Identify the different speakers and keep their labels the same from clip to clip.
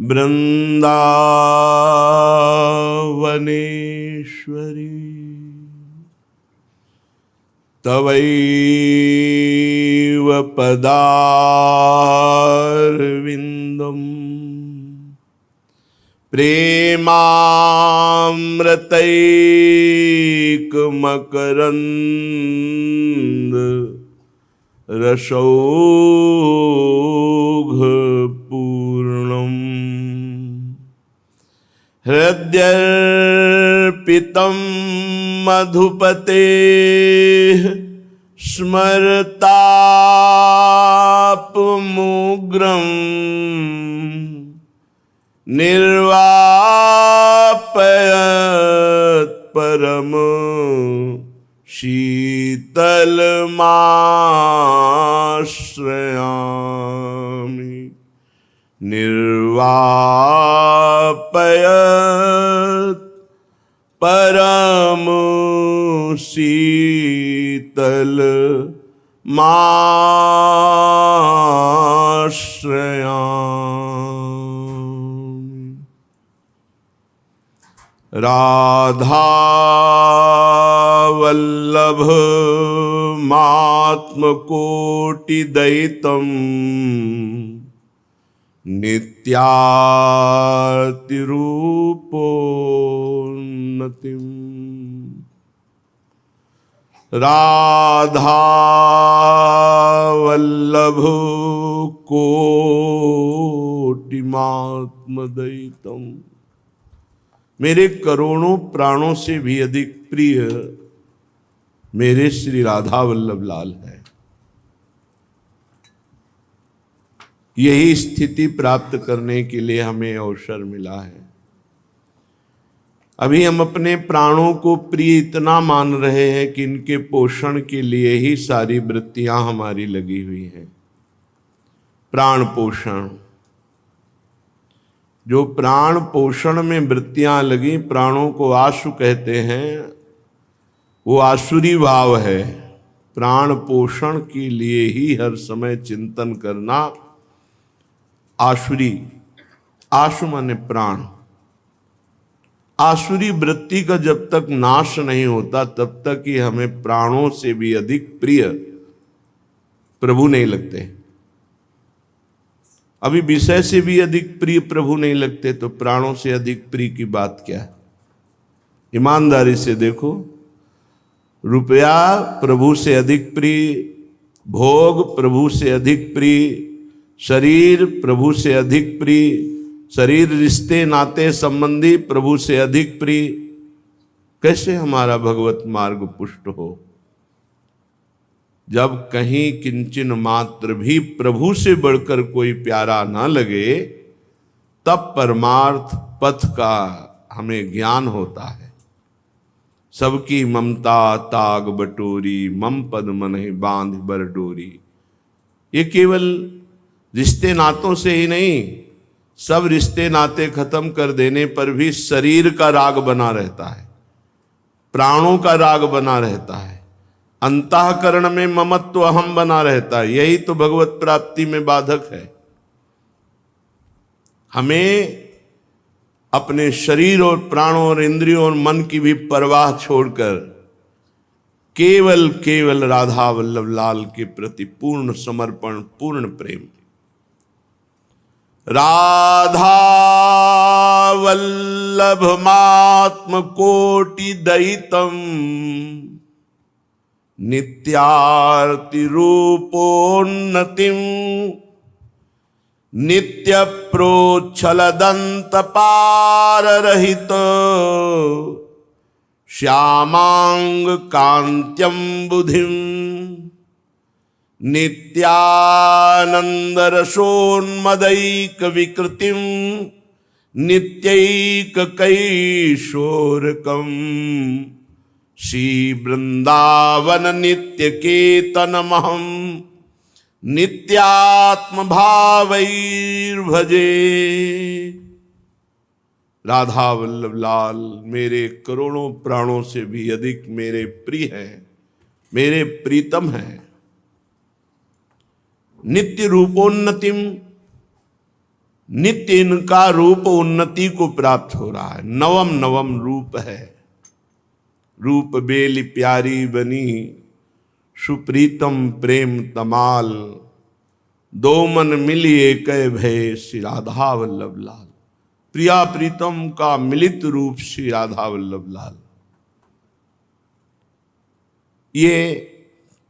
Speaker 1: वृंदावनेश्वरी तवैव पदारविन्दम् प्रेमामृतैकमकरन्द रसौघपूर्णम् हृद्यर्पितं मधुपतेः स्मरतापमुग्रम् निर्वापयत् परम शीतलमाश्रयामि निर्वापयत् परम शीतलमाश्रयामि। राधा वल्लभ मात्मकोटिदयितम् नित्यातिरूपोन्नतिम्। राधा वल्लभ कोटिमात्मदयितम्, मेरे करोड़ों प्राणों से भी अधिक प्रिय मेरे श्री राधा वल्लभ लाल है। यही स्थिति प्राप्त करने के लिए हमें अवसर मिला है। अभी हम अपने प्राणों को प्रिय इतना मान रहे हैं कि इनके पोषण के लिए ही सारी वृत्तियां हमारी लगी हुई हैं। प्राण पोषण, जो प्राण पोषण में वृत्तियां लगी, प्राणों को आशु कहते हैं, वो आसुरी भाव है। प्राण पोषण के लिए ही हर समय चिंतन करना आसुरी, आशु माने प्राण। आसुरी वृत्ति का जब तक नाश नहीं होता तब तक ही हमें प्राणों से भी अधिक प्रिय प्रभु नहीं लगते। अभी विषय से भी अधिक प्रिय प्रभु नहीं लगते तो प्राणों से अधिक प्रिय की बात क्या है? ईमानदारी से देखो, रुपया प्रभु से अधिक प्रिय, भोग प्रभु से अधिक प्रिय, शरीर प्रभु से अधिक प्रिय, शरीर रिश्ते नाते संबंधी प्रभु से अधिक प्रिय। कैसे हमारा भगवत मार्ग पुष्ट हो? जब कहीं किंचन मात्र भी प्रभु से बढ़कर कोई प्यारा ना लगे, तब परमार्थ पथ का हमें ज्ञान होता है। सबकी ममता ताग बटोरी, मम पद मनहि बांध बर डोरी। ये केवल रिश्ते नातों से ही नहीं, सब रिश्ते नाते खत्म कर देने पर भी शरीर का राग बना रहता है, प्राणों का राग बना रहता है, अंतःकरण में ममत्व अहम बना रहता है। यही तो भगवत प्राप्ति में बाधक है। हमें अपने शरीर और प्राणों और इंद्रियों और मन की भी परवाह छोड़कर केवल केवल राधा वल्लभ लाल के प्रति पूर्ण समर्पण, पूर्ण प्रेम। राधा वल्लभ मात्म कोटि दयितम नित्यार्ति रूपोन्नतिम नित्य प्रोच्छल दंत पार रहित श्यामांग कांत्यम बुधिम नित्यानंद रसोन्मदैक विकृतिम नित्यैक कैशोरकम श्री वृंदावन नित्य केतनमहम नित्यात्म भावैर्भजे। राधा वल्लभ लाल मेरे करोड़ों प्राणों से भी अधिक मेरे प्रिय हैं, मेरे प्रीतम हैं। नित्य रूपोन्नतिम, नित्य इनका रूप उन्नति को प्राप्त हो रहा है। नवम नवम रूप है। रूप बेली प्यारी बनी, सुप्रीतम प्रेम तमाल, दो मन मिली एक भय, श्री राधा वल्लभ लाल। प्रिया प्रीतम का मिलित रूप श्री राधा वल्लभ लाल। ये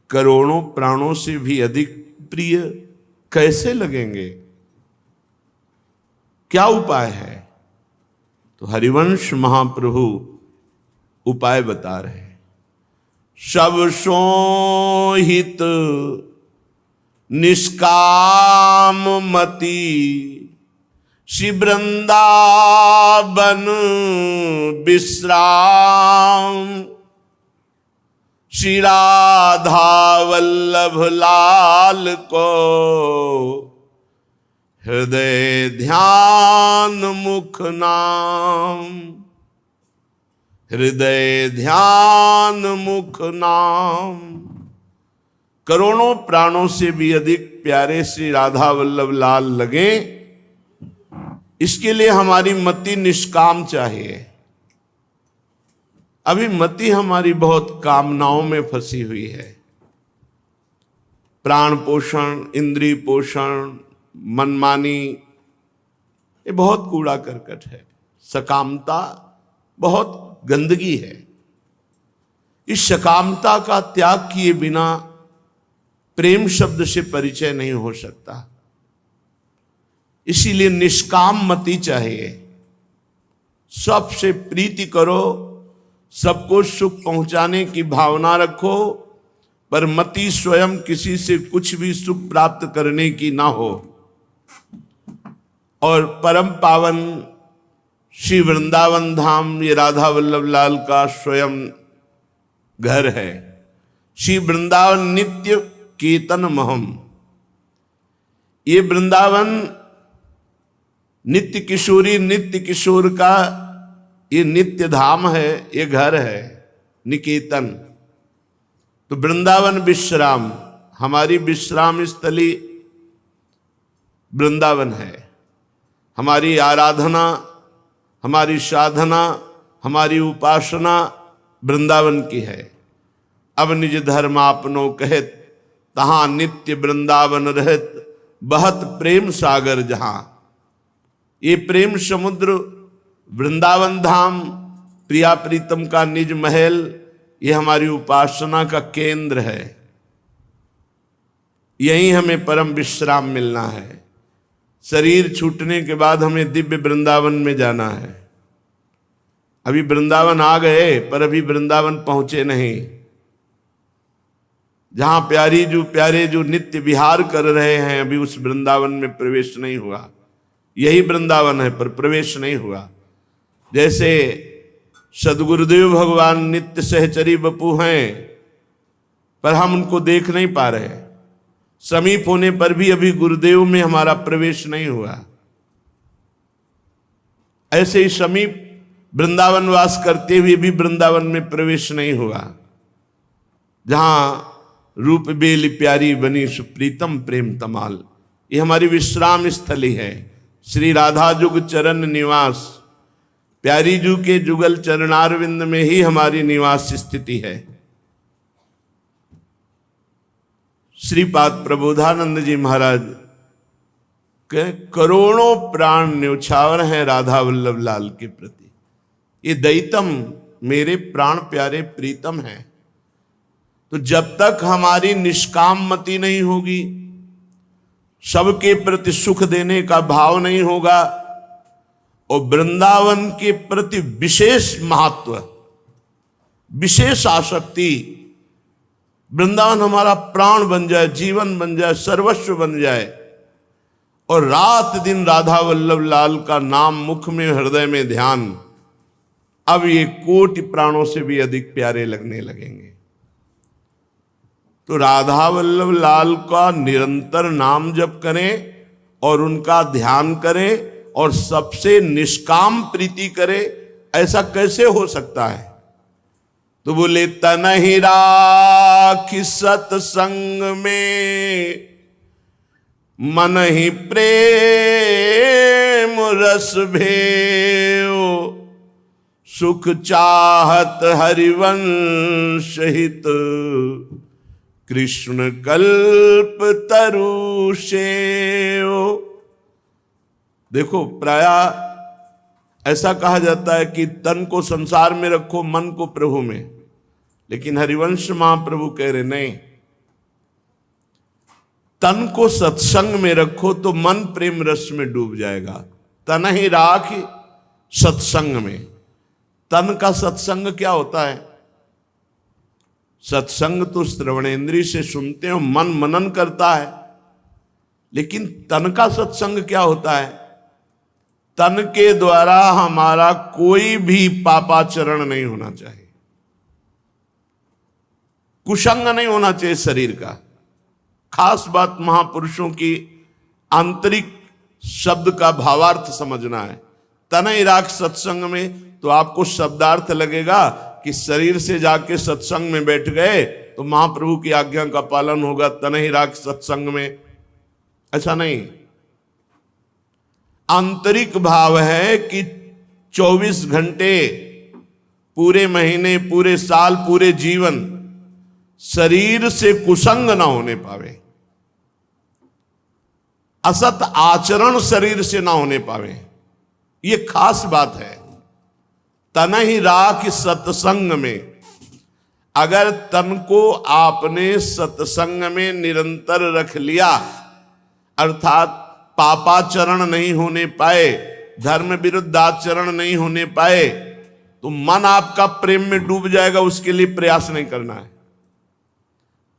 Speaker 1: करोड़ों प्राणों से भी अधिक प्रिय कैसे लगेंगे? क्या उपाय है? तो हरिवंश महाप्रभु उपाय बता रहे हैं। सब सोहित निष्काम मति, श्री वृंदावन विश्राम, श्री राधा वल्लभ लाल को हृदय ध्यान मुख नाम, हृदय ध्यान मुख नाम। करोड़ों प्राणों से भी अधिक प्यारे श्री राधा वल्लभ लाल लगे, इसके लिए हमारी मति निष्काम चाहिए। अभी मति हमारी बहुत कामनाओं में फंसी हुई है। प्राण पोषण, इंद्रिय पोषण, मनमानी, ये बहुत कूड़ा करकट है। सकामता बहुत गंदगी है। इस सकामता का त्याग किए बिना प्रेम शब्द से परिचय नहीं हो सकता। इसीलिए निष्काम मति चाहिए। सबसे प्रीति करो, सबको सुख पहुंचाने की भावना रखो, पर मति स्वयं किसी से कुछ भी सुख प्राप्त करने की ना हो। और परम पावन श्री वृंदावन धाम ये राधा वल्लभ लाल का स्वयं घर है। श्री वृंदावन नित्य कीर्तन महम। ये वृंदावन नित्य किशोरी, नित्य किशोर का ये नित्य धाम है, ये घर है निकेतन। तो वृंदावन विश्राम, हमारी विश्राम स्थली वृंदावन है। हमारी आराधना, हमारी साधना, हमारी उपासना वृंदावन की है। अब निज धर्म आपनो कहत, तहां नित्य वृंदावन रहत, बहत प्रेम सागर जहां। ये प्रेम समुद्र वृंदावन धाम, प्रिया प्रीतम का निज महल, ये हमारी उपासना का केंद्र है। यहीं हमें परम विश्राम मिलना है। शरीर छूटने के बाद हमें दिव्य वृंदावन में जाना है। अभी वृंदावन आ गए, पर अभी वृंदावन पहुंचे नहीं। जहां प्यारे जो नित्य विहार कर रहे हैं, अभी उस वृंदावन में प्रवेश नहीं हुआ। यही वृंदावन है, पर प्रवेश नहीं हुआ। जैसे सदगुरुदेव भगवान नित्य सहचरी बपू हैं, पर हम उनको देख नहीं पा रहे। समीप होने पर भी अभी गुरुदेव में हमारा प्रवेश नहीं हुआ। ऐसे ही समीप वृंदावन वास करते हुए भी वृंदावन में प्रवेश नहीं हुआ। जहां रूप बेली प्यारी बनी, सुप्रीतम प्रेम तमाल, ये हमारी विश्राम स्थली है। श्री राधा जुग चरण निवास, प्यारी जू के जुगल चरणारविंद में ही हमारी निवास स्थिति है। श्रीपाद प्रबोधानंद जी महाराज के करोड़ों प्राण न्यौछावर हैं राधा वल्लभ लाल के प्रति। ये दैतम मेरे प्राण प्यारे प्रीतम हैं। तो जब तक हमारी निष्काम मति नहीं होगी, सबके प्रति सुख देने का भाव नहीं होगा, और वृंदावन के प्रति विशेष महत्व, विशेष आसक्ति, वृंदावन हमारा प्राण बन जाए, जीवन बन जाए, सर्वस्व बन जाए, और रात दिन राधा वल्लभ लाल का नाम मुख में, हृदय में ध्यान, अब ये कोटि प्राणों से भी अधिक प्यारे लगने लगेंगे। तो राधा वल्लभ लाल का निरंतर नाम जप करें और उनका ध्यान करें और सबसे निष्काम प्रीति करें। ऐसा कैसे हो सकता है? तो बोले तनहि राखि सत्संग में मन ही प्रेम, रस भेव, सुख चाहत हरिवंश हित, कृष्ण कल्प तरु सेव। देखो, प्राय ऐसा कहा जाता है कि तन को संसार में रखो, मन को प्रभु में, लेकिन हरिवंश महाप्रभु कह रहे नहीं, तन को सत्संग में रखो तो मन प्रेम रस में डूब जाएगा। तन ही राख सत्संग में। तन का सत्संग क्या होता है? सत्संग तो श्रवणेंद्रिय से सुनते हो, मन मनन करता है, लेकिन तन का सत्संग क्या होता है? तन के द्वारा हमारा कोई भी पापाचरण नहीं होना चाहिए, कुसंग नहीं होना चाहिए शरीर का। खास बात महापुरुषों की आंतरिक शब्द का भावार्थ समझना है। तनय राख सत्संग में तो आपको शब्दार्थ लगेगा कि शरीर से जाके सत्संग में बैठ गए तो महाप्रभु की आज्ञा का पालन होगा, तनय राख सत्संग में। ऐसा नहीं, आंतरिक भाव है कि 24 घंटे, पूरे महीने, पूरे साल, पूरे जीवन शरीर से कुसंग ना होने पावे, असत आचरण शरीर से ना होने पावे। ये खास बात है। तन ही राख सत्संग में, अगर तन को आपने सत्संग में निरंतर रख लिया, अर्थात पापाचरण नहीं होने पाए, धर्म विरुद्ध आचरण नहीं होने पाए, तो मन आपका प्रेम में डूब जाएगा। उसके लिए प्रयास नहीं करना है।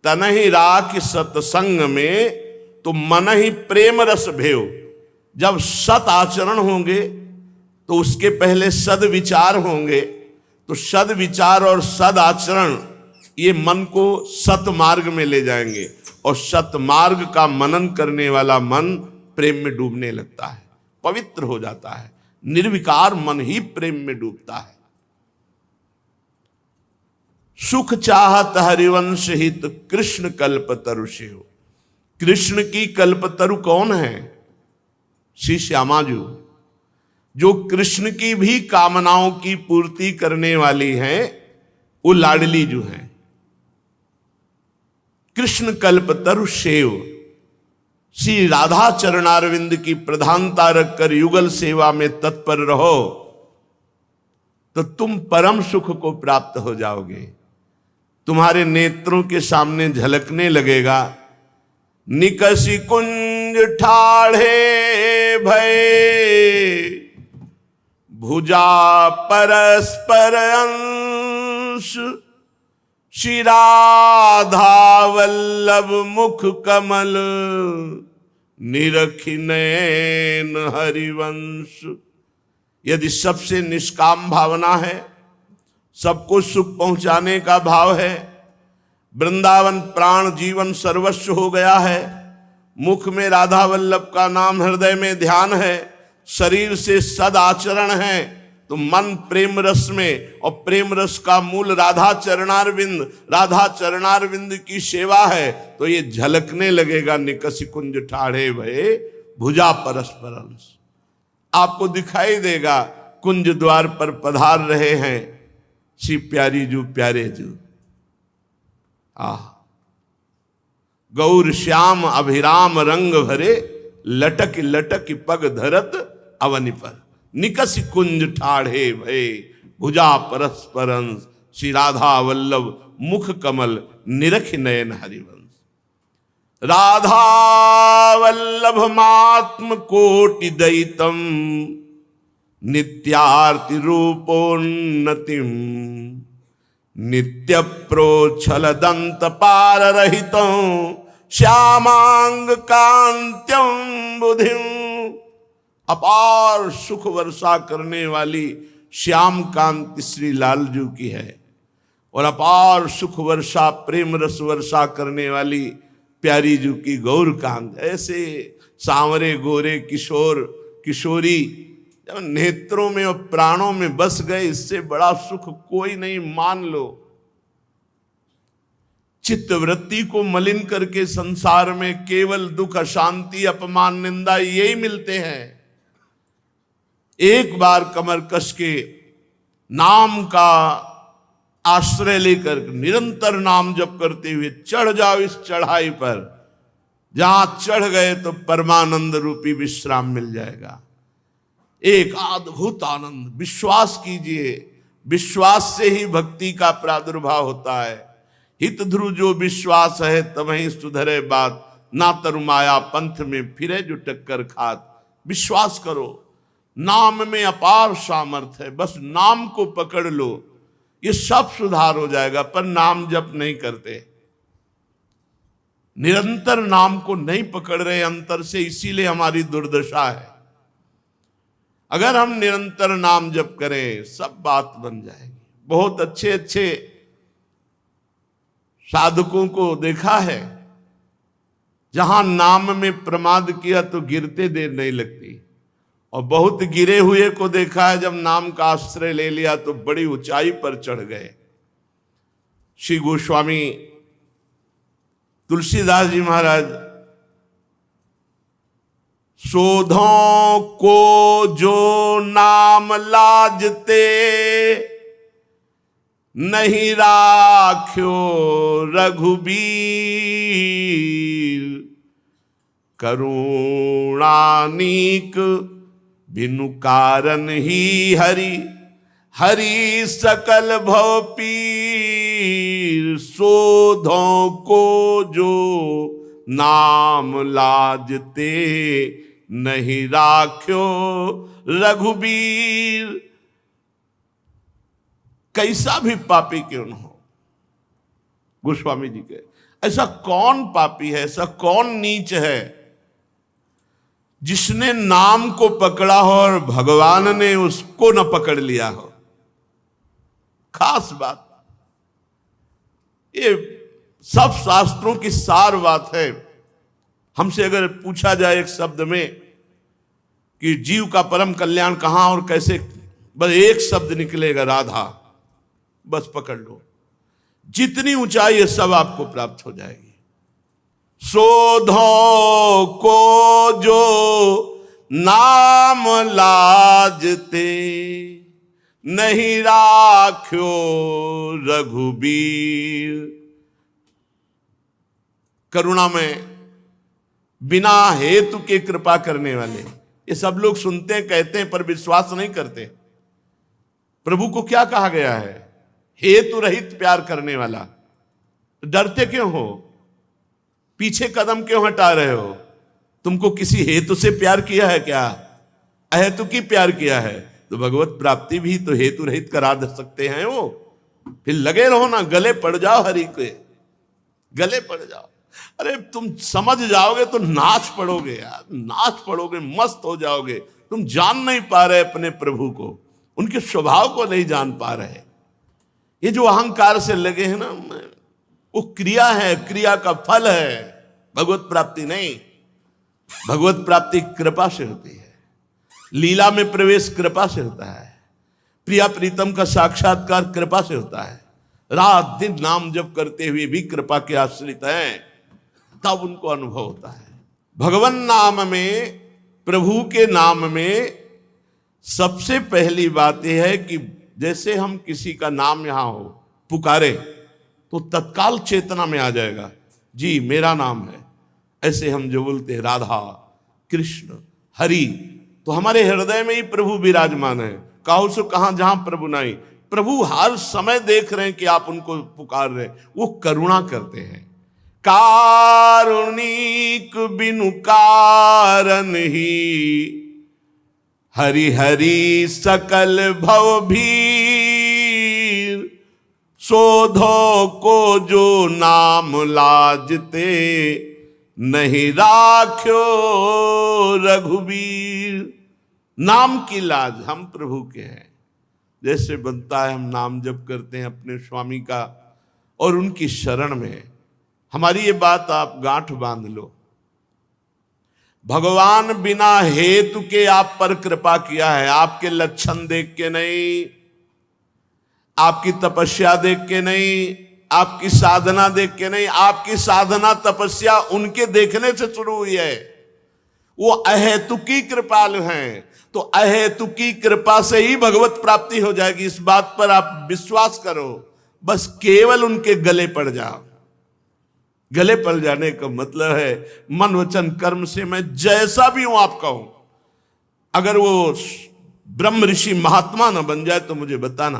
Speaker 1: तन ही राख सत्संग में तो मन ही प्रेम रस भेव। जब सत आचरण होंगे तो उसके पहले सद विचार होंगे, तो सद विचार और सद आचरण ये मन को सत मार्ग में ले जाएंगे, और सत मार्ग का मनन करने वाला मन प्रेम में डूबने लगता है, पवित्र हो जाता है। निर्विकार मन ही प्रेम में डूबता है। सुख चाहत हरिवंश हित, कृष्ण कल्पतरु शिव। कृष्ण की कल्पतरु कौन है? श्री श्यामाजू, जो कृष्ण की भी कामनाओं की पूर्ति करने वाली हैं, वो लाडली जो हैं। कृष्ण कल्पतरु सेव। श्री राधा चरणारविंद की प्रधानता रखकर युगल सेवा में तत्पर रहो तो तुम परम सुख को प्राप्त हो जाओगे। तुम्हारे नेत्रों के सामने झलकने लगेगा, निकसी कुंज ठाढ़े भय, भुजा परस्पर अंश, श्री राधा वल्लभ मुख कमल, निरखि नयन हरिवंश। यदि सबसे निष्काम भावना है, सबको सुख पहुंचाने का भाव है, वृंदावन प्राण जीवन सर्वस्व हो गया है, मुख में राधा वल्लभ का नाम, हृदय में ध्यान है, शरीर से सद आचरण है, तो मन प्रेम रस में, और प्रेम रस का मूल राधा चरणारविंद, राधा चरणारविंद की सेवा है, तो ये झलकने लगेगा। निकसी कुंज ठाढ़े भये, भुजा परस्पर अंश। आपको दिखाई देगा कुंज द्वार पर पधार रहे हैं श्री प्यारी जू प्यारे जू। गौर श्याम अभिराम रंग भरे, लटक लटक पग धरत अवनि पर, निकस कुंज ठाढ़े भये, भुजा परस्पर अंश, श्री राधा वल्लभ मुख कमल, निरख नयन हरिवंश। राधा वल्लभ मात्म कोटि दयितम, नित्यार्ति रूपोन्नतिम, नित्य प्रोच्छल दंत पार रहितं, श्यामांग कांत्यम बुधिम। अपार सुख वर्षा करने वाली श्याम कांति श्री लालजू की है, और अपार सुख वर्षा प्रेम रस वर्षा करने वाली प्यारी जू की गौर कांत। ऐसे सांवरे गोरे किशोर किशोरी जब नेत्रों में और प्राणों में बस गए, इससे बड़ा सुख कोई नहीं, मान लो। चित्तवृत्ति को मलिन करके संसार में केवल दुख, अशांति, अपमान, निंदा यही मिलते हैं। एक बार कमर कस के नाम का आश्रय लेकर निरंतर नाम जप करते हुए चढ़ जाओ इस चढ़ाई पर। जहां चढ़ गए तो परमानंद रूपी विश्राम मिल जाएगा। एक अद्भुत आनंद, विश्वास कीजिए, विश्वास से ही भक्ति का प्रादुर्भाव होता है। हित ध्रुव जो विश्वास है तमहि सुधरे बात, ना तरु माया पंथ में फिरे जो टक्कर खात। विश्वास करो, नाम में अपार सामर्थ्य है, बस नाम को पकड़ लो, ये सब सुधार हो जाएगा। पर नाम जप नहीं करते, निरंतर नाम को नहीं पकड़ रहे अंतर से, इसीलिए हमारी दुर्दशा है। अगर हम निरंतर नाम जप करें सब बात बन जाएगी। बहुत अच्छे अच्छे साधकों को देखा है, जहां नाम में प्रमाद किया तो गिरते देर नहीं लगती, और बहुत गिरे हुए को देखा है जब नाम का आश्रय ले लिया तो बड़ी ऊंचाई पर चढ़ गए। श्री गोस्वामी तुलसीदास जी महाराज, शोधों को जो नाम लाजते, नहीं राख्यो रघुबीर, करुणानीक बिनु कारण ही हरि, हरि सकल भव पीर। शोधों को जो नाम लाजते, नहीं राख्यो रघुबीर। कैसा भी पापी क्यों न हो, गोस्वामी जी के, ऐसा कौन पापी है, ऐसा कौन नीच है जिसने नाम को पकड़ा हो और भगवान ने उसको न पकड़ लिया हो। खास बात, ये सब शास्त्रों की सार बात है। हमसे अगर पूछा जाए एक शब्द में कि जीव का परम कल्याण कहां और कैसे, बस एक शब्द निकलेगा, राधा। बस पकड़ लो, जितनी ऊंचाई है सब आपको प्राप्त हो जाएगी। शोधों को जो नाम लाजते, नहीं राख्यो रघुबीर। करुणा में बिना हेतु के कृपा करने वाले, ये सब लोग सुनते हैं, कहते हैं, पर विश्वास नहीं करते। प्रभु को क्या कहा गया है? हेतु रहित प्यार करने वाला। डरते क्यों हो? पीछे कदम क्यों हटा रहे हो? तुमको किसी हेतु से प्यार किया है क्या? अहेतु की प्यार किया है तो भगवत प्राप्ति भी तो हेतु रहित करा सकते हैं वो। फिर लगे रहो ना, गले पड़ जाओ हरि के, गले पड़ जाओ। अरे तुम समझ जाओगे तो नाच पड़ोगे यार, नाच पड़ोगे, मस्त हो जाओगे। तुम जान नहीं पा रहे अपने प्रभु को, उनके स्वभाव को नहीं जान पा रहे। ये जो अहंकार से लगे हैं ना, वो क्रिया है, क्रिया का फल है, भगवत प्राप्ति नहीं। भगवत प्राप्ति कृपा से होती है, लीला में प्रवेश कृपा से होता है, प्रिया प्रीतम का साक्षात्कार कृपा से होता है। रात दिन नाम जप करते हुए भी कृपा के आश्रित हैं, तब उनको अनुभव होता है। भगवान नाम में, प्रभु के नाम में सबसे पहली बात यह है कि जैसे हम किसी का नाम यहां हो पुकारे तो तत्काल चेतना में आ जाएगा, जी मेरा नाम है। ऐसे हम जो बोलते हैं राधा कृष्ण हरि, तो हमारे हृदय में ही प्रभु विराजमान है। काहू सो कहां जहां प्रभु नहीं। प्रभु हर समय देख रहे हैं कि आप उनको पुकार रहे, वो करुणा करते हैं। कारुणिक बिनु कारण ही, हरि हरि सकल भव भीर। शोधों को जो नाम लाजते, नहीं राख्यो रघुबीर। नाम की लाज हम प्रभु के हैं। जैसे बनता है हम नाम जप करते हैं अपने स्वामी का और उनकी शरण में। हमारी ये बात आप गांठ बांध लो, भगवान बिना हेतु के आप पर कृपा किया है। आपके लक्षण देख के नहीं, आपकी तपस्या देख के नहीं, आपकी साधना देख के नहीं। आपकी साधना तपस्या उनके देखने से शुरू हुई है। वो अहेतुकी कृपालु हैं। तो अहेतु की कृपा से ही भगवत प्राप्ति हो जाएगी, इस बात पर आप विश्वास करो। बस केवल उनके गले पड़ जाओ। गले पड़ जाने का मतलब है मन वचन कर्म से मैं जैसा भी हूं आपका हूं। अगर वो ब्रह्म ऋषि महात्मा ना बन जाए तो मुझे बताना,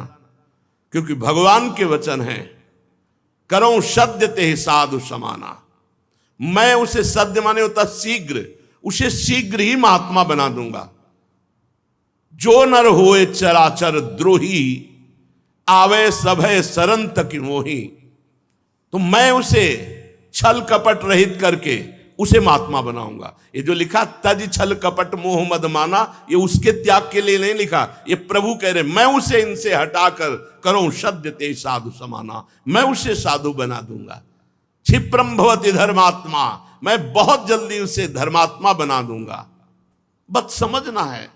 Speaker 1: क्योंकि भगवान के वचन हैं, करो सद्य ते साधु समाना। मैं उसे सद्य माने होता शीघ्र, उसे शीघ्र ही महात्मा बना दूंगा। जो नर होए चराचर द्रोही, आवे सभय सरन तक मोही। तो मैं उसे छल कपट रहित करके उसे महात्मा बनाऊंगा। ये जो लिखा तज छल कपट मोह मद माना, ये उसके त्याग के लिए नहीं लिखा, ये प्रभु कह रहे मैं उसे इनसे हटाकर करूं सद्य ते साधु समाना, मैं उसे साधु बना दूंगा। क्षिप्रम भवति धर्मात्मा, मैं बहुत जल्दी उसे धर्मात्मा बना दूंगा। बस समझना है।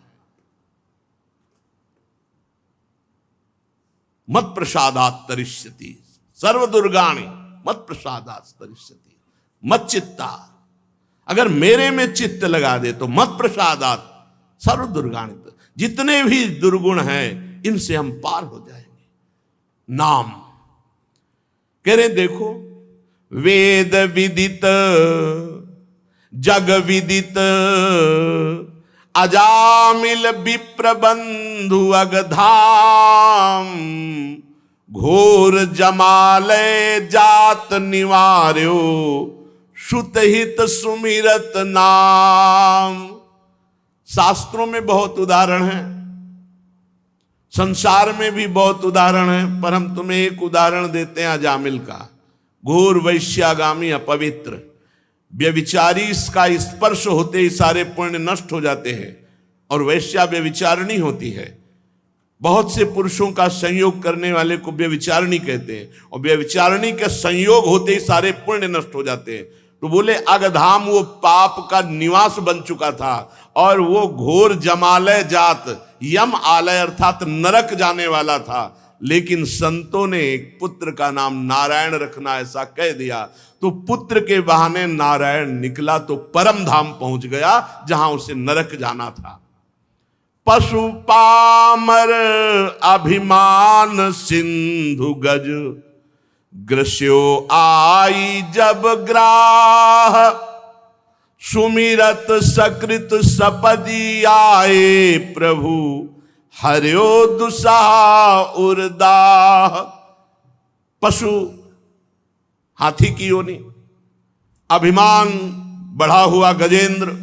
Speaker 1: मत प्रसादात तरिष्यति सर्व दुर्गाणि मत प्रसादात तरिष्यति मत चित्ता। अगर मेरे में चित्त लगा दे तो मत प्रसादात सर्व दुर्गाणि, जितने भी दुर्गुण हैं इनसे हम पार हो जाएंगे। नाम कह रहे देखो, वेद विदित जग विदित अजामिल विप्रबंधु अगधाम, घोर जमालय जात निवार्यो श्रुतहित सुमिरत नाम। शास्त्रों में बहुत उदाहरण है, संसार में भी बहुत उदाहरण है, पर हम तुम्हें एक उदाहरण देते हैं अजामिल का। घोर वैश्यागामी अपवित्र व्यभिचारी, इसका स्पर्श होते ही सारे पुण्य नष्ट हो जाते हैं, और वैश्या व्यभिचारिणी होती है। बहुत से पुरुषों का संयोग करने वाले को व्यभिचारिणी कहते हैं, और व्यभिचारिणी के संयोग होते ही सारे पुण्य नष्ट हो जाते हैं। तो बोले अगधाम वो पाप का निवास बन चुका था, और वो घोर जमालय जात यम आलय अर्थात नरक जाने वाला था। लेकिन संतों ने एक पुत्र का नाम नारायण रखना ऐसा कह दिया, तो पुत्र के बहाने नारायण निकला तो परम धाम पहुंच गया जहां उसे नरक जाना था। पशु पामर अभिमान सिंधु गज, ग्रस्यो आई जब ग्राह, सुमिरत सकृत सपदी आए प्रभु, हर्यो दुसाह उर्दाह। पशु हाथी की योनि, अभिमान बढ़ा हुआ गजेंद्र,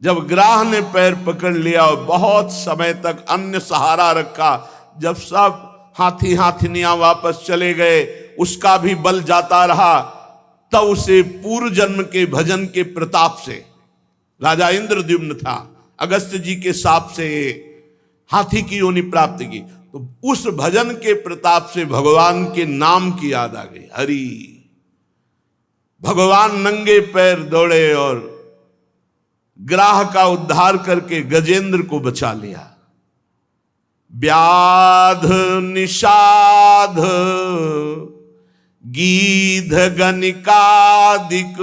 Speaker 1: जब ग्राह ने पैर पकड़ लिया और बहुत समय तक अन्य सहारा रखा, जब सब हाथी हाथिनियां वापस चले गए, उसका भी बल जाता रहा, तब उसे पूर्व जन्म के भजन के प्रताप से, राजा इंद्रद्युम्न था, अगस्त्य जी के शाप से हाथी की योनि प्राप्त की। तो उस भजन के प्रताप से भगवान के नाम की याद आ गई, हरि। भगवान नंगे पैर दौड़े और ग्राह का उद्धार करके गजेंद्र को बचा लिया। व्याध निषाध गीध गणिकादिक,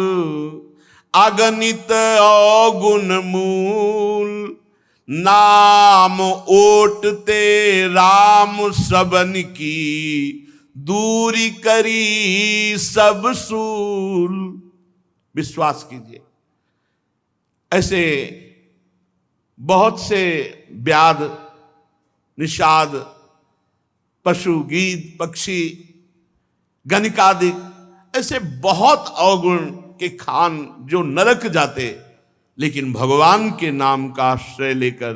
Speaker 1: अगणित अवगुण मूल, नाम ओटते राम सबन की, दूरी करी सब सूल। विश्वास कीजिए, ऐसे बहुत से व्याध निषाद पशु गीध पक्षी गणिकादि, ऐसे बहुत अवगुण के खान जो नरक जाते, लेकिन भगवान के नाम का आश्रय लेकर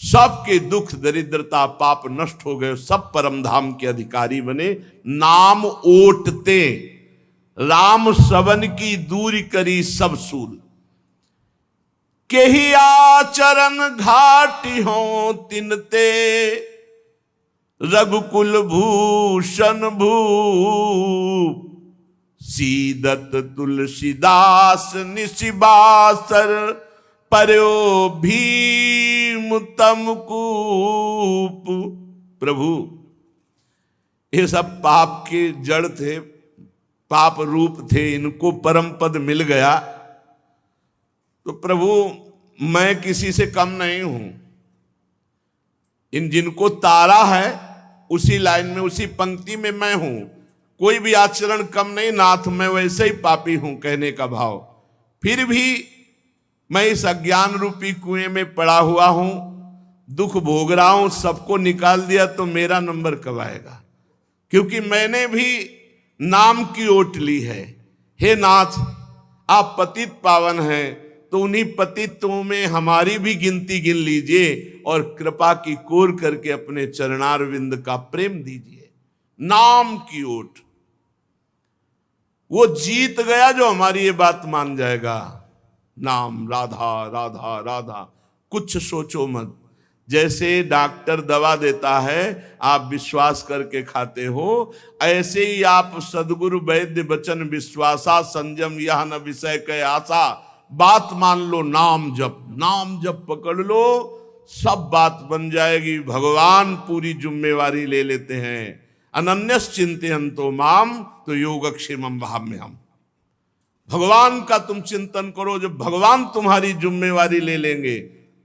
Speaker 1: सबके दुख दरिद्रता पाप नष्ट हो गए, सब परम धाम के अधिकारी बने। नाम ओटते राम सबन की, दूरी करी सब सूल, के ही आचरण घाटी हो तिनते, रघुकुल भूषण भूप, सीदत तुलसीदास निशिबासर, पर्यो भीम तमकूप। प्रभु ये सब पाप के जड़ थे, पाप रूप थे, इनको परम पद मिल गया। तो प्रभु मैं किसी से कम नहीं हूं। इन जिनको तारा है उसी लाइन में, उसी पंक्ति में मैं हूं। कोई भी आचरण कम नहीं नाथ, मैं वैसे ही पापी हूं कहने का भाव। फिर भी मैं इस अज्ञान रूपी कुएं में पड़ा हुआ हूं, दुख भोग रहा हूं। सबको निकाल दिया तो मेरा नंबर कब आएगा? क्योंकि मैंने भी नाम की ओट ली है। हे नाथ, आप पतित पावन हैं, तो उन्हीं पतित्वों में हमारी भी गिनती गिन लीजिए और कृपा की कोर करके अपने चरणारविंद का प्रेम दीजिए। नाम की ओट, वो जीत गया जो हमारी ये बात मान जाएगा। नाम राधा राधा राधा, कुछ सोचो मत। जैसे डॉक्टर दवा देता है, आप विश्वास करके खाते हो, ऐसे ही आप सदगुरु वैद्य वचन विश्वासा, संयम यह न विषय के आशा। बात मान लो, नाम जप पकड़ लो, सब बात बन जाएगी। भगवान पूरी जिम्मेवारी ले लेते हैं। अनन्यस चिंतयन्तो माम तो योगक्षेमम वहाम्यहम्। भगवान का तुम चिंतन करो। जब भगवान तुम्हारी जिम्मेवारी ले लेंगे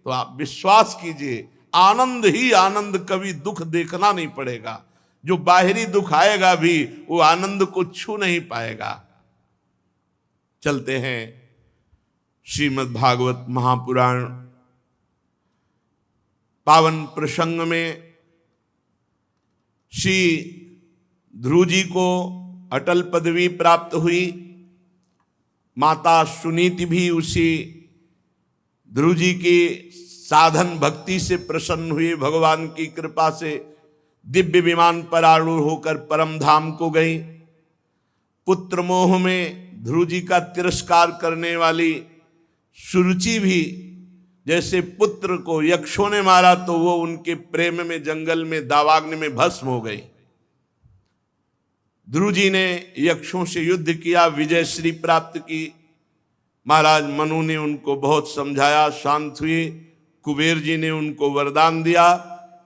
Speaker 1: तो आप विश्वास कीजिए, आनंद ही आनंद, कभी दुख देखना नहीं पड़ेगा। जो बाहरी दुख आएगा भी वो आनंद को छू नहीं पाएगा। चलते हैं श्रीमद् भागवत महापुराण पावन प्रसंग में। श्री ध्रुव जी को अटल पदवी प्राप्त हुई। माता सुनीति भी उसी ध्रुव जी की साधन भक्ति से प्रसन्न हुई। भगवान की कृपा से दिव्य विमान पर आरूढ़ होकर परम धाम को गई। पुत्र मोह में ध्रुव जी का तिरस्कार करने वाली सुरुचि भी, जैसे पुत्र को यक्षों ने मारा तो वो उनके प्रेम में जंगल में दावाग्नि में भस्म हो गई। ध्रुव जी ने यक्षों से युद्ध किया, विजय श्री प्राप्त की। महाराज मनु ने उनको बहुत समझाया, शांत हुए। कुबेर जी ने उनको वरदान दिया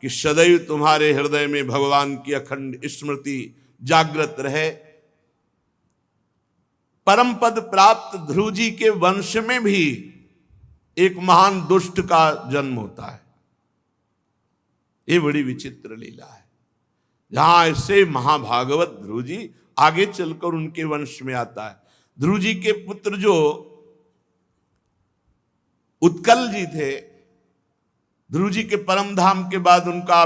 Speaker 1: कि सदैव तुम्हारे हृदय में भगवान की अखंड स्मृति जागृत रहे। परम पद प्राप्त ध्रुव जी के वंश में भी एक महान दुष्ट का जन्म होता है। ये बड़ी विचित्र लीला है। जहां ऐसे महाभागवत ध्रुव जी, आगे चलकर उनके वंश में आता है। ध्रुव जी के पुत्र जो उत्कल जी थे, ध्रुव जी के परम धाम के बाद उनका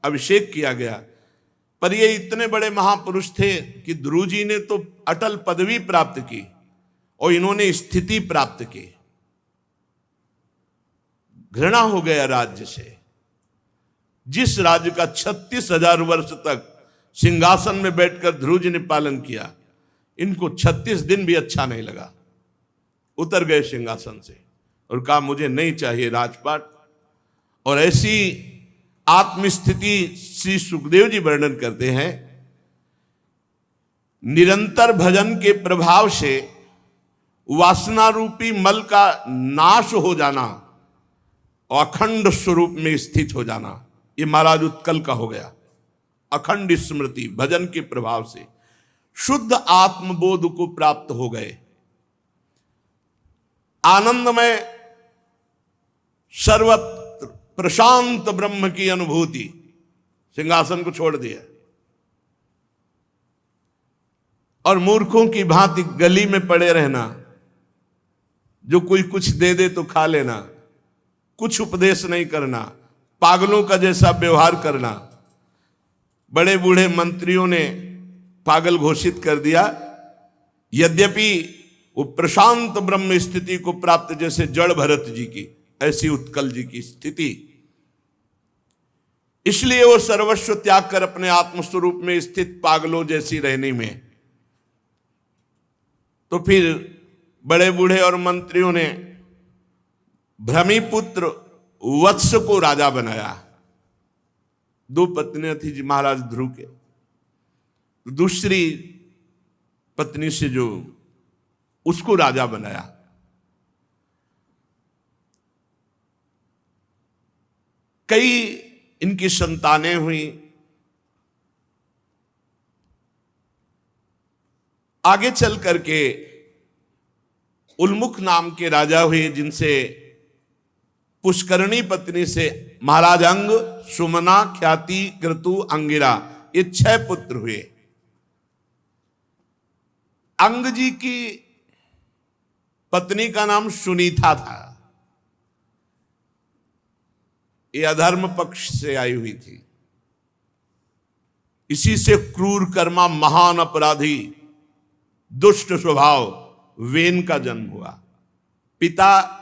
Speaker 1: अभिषेक किया गया। पर ये इतने बड़े महापुरुष थे कि ध्रुव जी ने तो अटल पदवी प्राप्त की और इन्होंने स्थिति प्राप्त की। घृणा हो गया राज्य से। जिस राज्य का 36,000 वर्ष तक सिंहासन में बैठकर ध्रुव जी ने पालन किया, इनको 36 दिन भी अच्छा नहीं लगा। उतर गए सिंहासन से और कहा मुझे नहीं चाहिए राजपाट। और ऐसी आत्मस्थिति श्री सुखदेव जी वर्णन करते हैं। निरंतर भजन के प्रभाव से वासना रूपी मल का नाश हो जाना और अखंड स्वरूप में स्थित हो जाना, ये महाराज उत्कल का हो गया। अखंड स्मृति भजन के प्रभाव से शुद्ध आत्मबोध को प्राप्त हो गए। आनंदमय सर्वत्र प्रशांत ब्रह्म की अनुभूति। सिंहासन को छोड़ दिया और मूर्खों की भांति गली में पड़े रहना। जो कोई कुछ दे दे तो खा लेना, कुछ उपदेश नहीं करना, पागलों का जैसा व्यवहार करना। बड़े बूढ़े मंत्रियों ने पागल घोषित कर दिया। यद्यपि वो प्रशांत ब्रह्म स्थिति को प्राप्त, जैसे जड़ भरत जी की, ऐसी उत्कल जी की स्थिति। इसलिए वो सर्वस्व त्याग कर अपने आत्मस्वरूप में स्थित पागलों जैसी रहने में। तो फिर बड़े बूढ़े और मंत्रियों ने भ्रमीपुत्र वत्स को राजा बनाया। 2 पत्नियां थी जी महाराज ध्रुव के। दूसरी पत्नी से जो उसको राजा बनाया। कई इनकी संतानें हुई। आगे चल करके उल्मुख नाम के राजा हुए, जिनसे पुष्करणी पत्नी से महाराज अंग, सुमना, ख्याति, क्रतु, अंगिरा, ये 6 पुत्र हुए। अंग जी की पत्नी का नाम सुनीता था। ये अधर्म पक्ष से आई हुई थी। इसी से क्रूर कर्मा, महान अपराधी, दुष्ट स्वभाव वेन का जन्म हुआ। पिता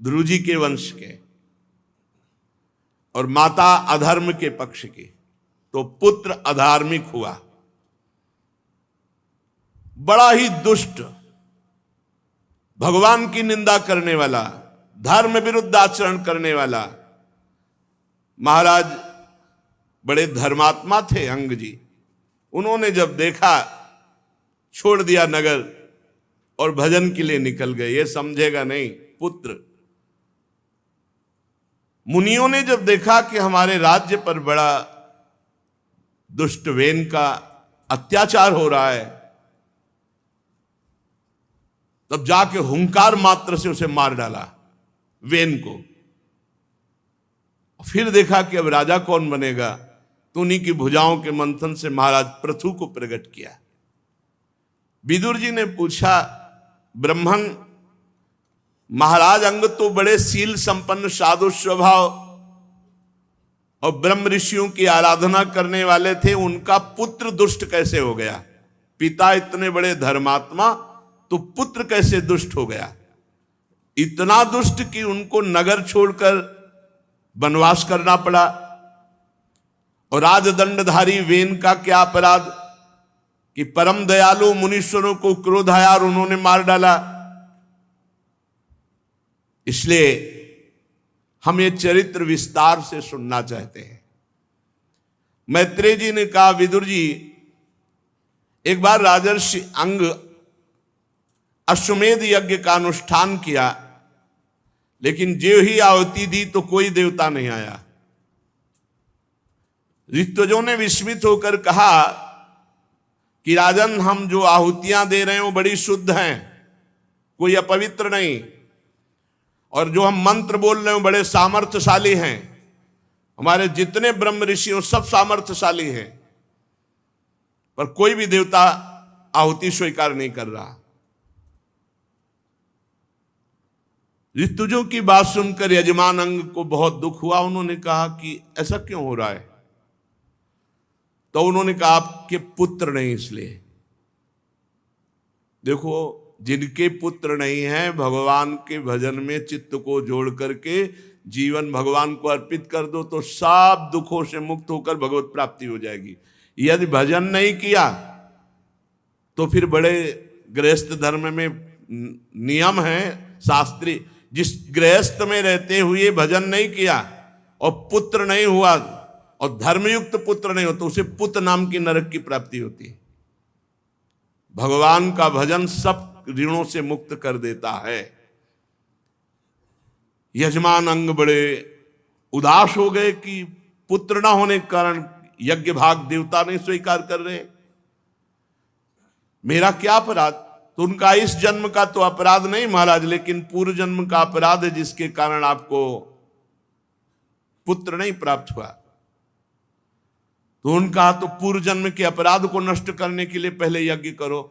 Speaker 1: ध्रुव जी के वंश के और माता अधर्म के पक्ष की, तो पुत्र अधार्मिक हुआ, बड़ा ही दुष्ट, भगवान की निंदा करने वाला, धर्म विरुद्ध आचरण करने वाला। महाराज बड़े धर्मात्मा थे अंग जी। उन्होंने जब देखा, छोड़ दिया नगर और भजन के लिए निकल गए। ये समझेगा नहीं पुत्र। मुनियों ने जब देखा कि हमारे राज्य पर बड़ा दुष्ट वेन का अत्याचार हो रहा है, तब जाके हुंकार मात्र से उसे मार डाला, वेन को। फिर देखा कि अब राजा कौन बनेगा, तो उन्हीं की भुजाओं के मंथन से महाराज पृथु को प्रकट किया। विदुर जी ने पूछा, ब्राह्मण महाराज अंग तो बड़े सील संपन्न, साधु स्वभाव और ब्रह्म ऋषियों की आराधना करने वाले थे, उनका पुत्र दुष्ट कैसे हो गया? पिता इतने बड़े धर्मात्मा, तो पुत्र कैसे दुष्ट हो गया? इतना दुष्ट कि उनको नगर छोड़कर वनवास करना पड़ा। और राजदंडधारी वेन का क्या अपराध कि परम दयालु मुनीश्वरों को क्रोध आया और उन्होंने मार डाला। इसलिए हम ये चरित्र विस्तार से सुनना चाहते हैं। मैत्रेय जी ने कहा, विदुर जी, एक बार राजर्षि अंग अश्वमेध यज्ञ का अनुष्ठान किया, लेकिन जो ही आहुति दी तो कोई देवता नहीं आया। ऋत्विजों ने विस्मित होकर कहा कि राजन, हम जो आहुतियां दे रहे हैं वो बड़ी शुद्ध हैं, कोई अपवित्र नहीं, और जो हम मंत्र बोल रहे हैं बड़े सामर्थ्यशाली हैं। हमारे जितने ब्रह्म ऋषि हैं सब सामर्थ्यशाली हैं, पर कोई भी देवता आहुति स्वीकार नहीं कर रहा। ऋतुजों की बात सुनकर यजमान अंग को बहुत दुख हुआ। उन्होंने कहा कि ऐसा क्यों हो रहा है? तो उन्होंने कहा, आपके पुत्र नहीं इसलिए। देखो, जिनके पुत्र नहीं हैं, भगवान के भजन में चित्त को जोड़ करके जीवन भगवान को अर्पित कर दो तो सब दुखों से मुक्त होकर भगवत प्राप्ति हो जाएगी। यदि भजन नहीं किया तो फिर बड़े गृहस्थ धर्म में नियम है शास्त्रीय, जिस गृहस्थ में रहते हुए भजन नहीं किया और पुत्र नहीं हुआ और धर्मयुक्त पुत्र नहीं हो, तो उसे पुत्र नाम की नरक की प्राप्ति होती है। भगवान का भजन सब ऋणों से मुक्त कर देता है। यजमान अंग बड़े उदास हो गए कि पुत्र न होने के कारण यज्ञ भाग देवता नहीं स्वीकार कर रहे, मेरा क्या अपराध? तो उनका इस जन्म का तो अपराध नहीं महाराज, लेकिन पूर्व जन्म का अपराध है, जिसके कारण आपको पुत्र नहीं प्राप्त हुआ। तो उनका तो पूर्व जन्म के अपराध को नष्ट करने के लिए पहले यज्ञ करो,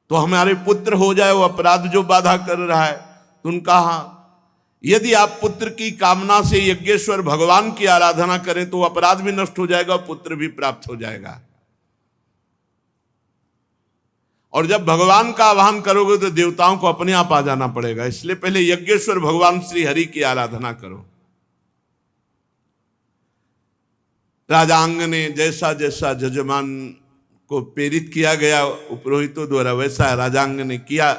Speaker 1: तो हमारे पुत्र हो जाए वो अपराध जो बाधा कर रहा है। तो उनका हाँ, यदि आप पुत्र की कामना से यज्ञेश्वर भगवान की आराधना करें तो अपराध भी नष्ट हो जाएगा, पुत्र भी प्राप्त हो जाएगा। और जब भगवान का आह्वान करोगे तो देवताओं को अपने आप आ जाना पड़ेगा, इसलिए पहले यज्ञेश्वर भगवान श्री हरि की आराधना करो। राजांग ने जैसा जैसा जजमान को प्रेरित किया गया पुरोहितों द्वारा, वैसा राजांग ने किया।